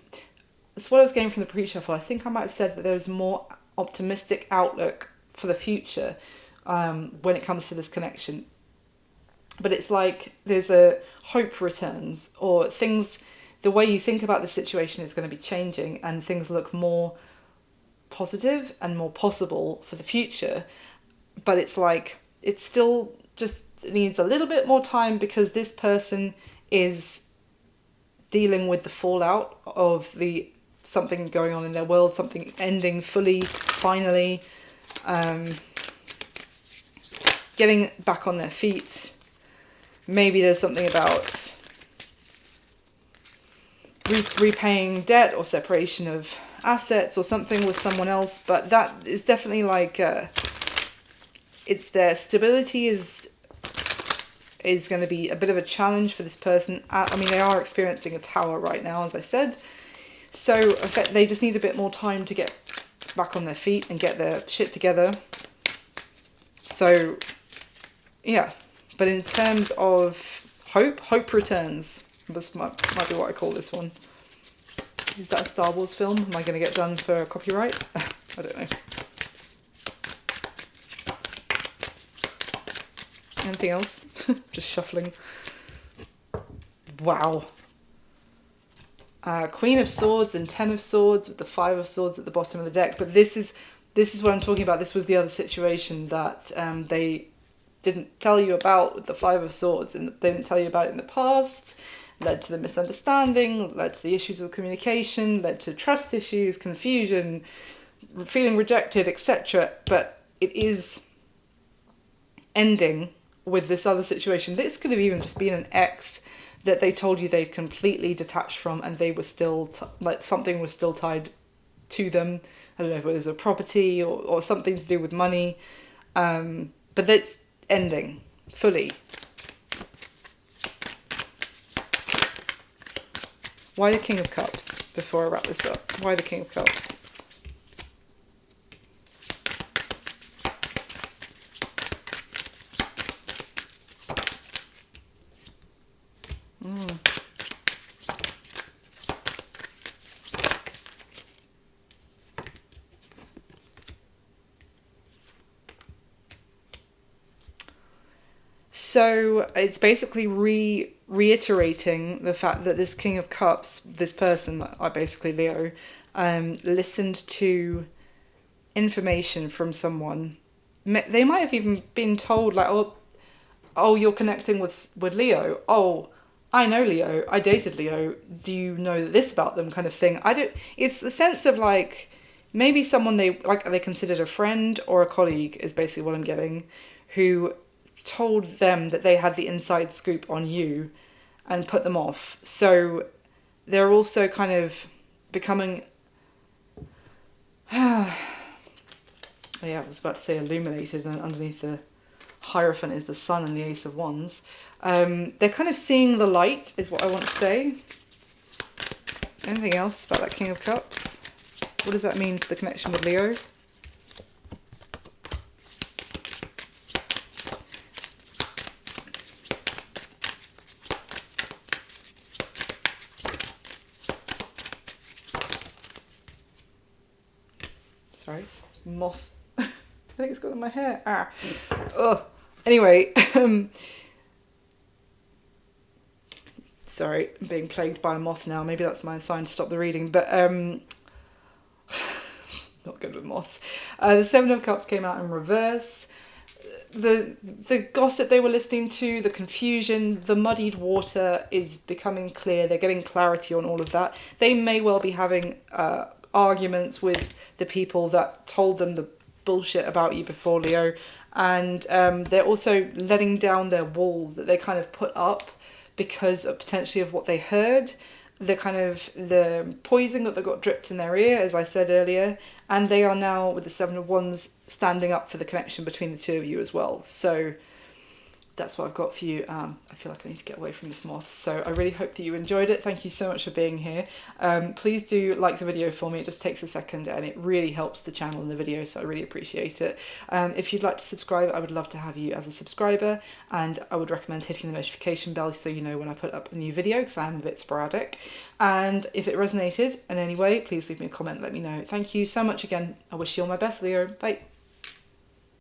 That's what I was getting from the pre-shuffle. I think I might have said that there's a more optimistic outlook for the future when it comes to this connection. But it's like there's a hope returns, or things... The way you think about the situation is going to be changing and things look more positive and more possible for the future. But it's like it still just needs a little bit more time because this person is dealing with the fallout of the something going on in their world, something ending fully, finally, getting back on their feet. Maybe there's something about repaying debt or separation of assets or something with someone else, but that is definitely like it's their stability is going to be a bit of a challenge for this person. I mean, they are experiencing a tower right now, as I said, so they just need a bit more time to get back on their feet and get their shit together. So yeah, but in terms of hope returns. This might be what I call this one. Is that a Star Wars film? Am I going to get done for copyright? I don't know. Anything else? Just shuffling. Wow. Queen of Swords and 10 of Swords with the 5 of Swords at the bottom of the deck. But this is what I'm talking about. This was the other situation that they didn't tell you about with the 5 of Swords, and they didn't tell you about it in the past. Led to the misunderstanding, led to the issues of communication, led to trust issues, confusion, feeling rejected, etc. But it is ending with this other situation. This could have even just been an ex that they told you they'd completely detached from, and they were still, like, something was still tied to them. I don't know if it was a property or something to do with money. But that's ending fully. Why the King of Cups, before I wrap this up? Why the King of Cups? So it's basically reiterating the fact that this King of Cups, this person, basically Leo, listened to information from someone. They might have even been told, like, oh, you're connecting with Leo. Oh, I know Leo. I dated Leo. Do you know this about them? Kind of thing. It's the sense of, like, maybe someone they considered a friend or a colleague is basically what I'm getting, who told them that they had the inside scoop on you and put them off. So they're also kind of becoming I was about to say illuminated, and underneath the Hierophant is the Sun and the Ace of Wands. They're kind of seeing the light is what I want to say. Anything else about that King of Cups? What does that mean for the connection with Leo? Sorry, moth. I think it's got in my hair. Oh. Anyway, sorry, I'm being plagued by a moth now. Maybe that's my sign to stop the reading. But not good with moths. The Seven of Cups came out in reverse. the gossip they were listening to, the confusion, the muddied water is becoming clear. They're getting clarity on all of that. They may well be having arguments with the people that told them the bullshit about you before, Leo. And they're also letting down their walls that they kind of put up because of potentially of what they heard, the poison that they got dripped in their ear, as I said earlier, and they are now, with the Seven of Wands, standing up for the connection between the two of you as well. So that's what I've got for you. I feel like I need to get away from this moth. So I really hope that you enjoyed it. Thank you so much for being here. Please do like the video for me. It just takes a second and it really helps the channel and the video, so I really appreciate it. If you'd like to subscribe, I would love to have you as a subscriber, and I would recommend hitting the notification bell so you know when I put up a new video, because I am a bit sporadic. And if it resonated in any way, please leave me a comment, let me know. Thank you so much again. I wish you all my best, Leo. Bye.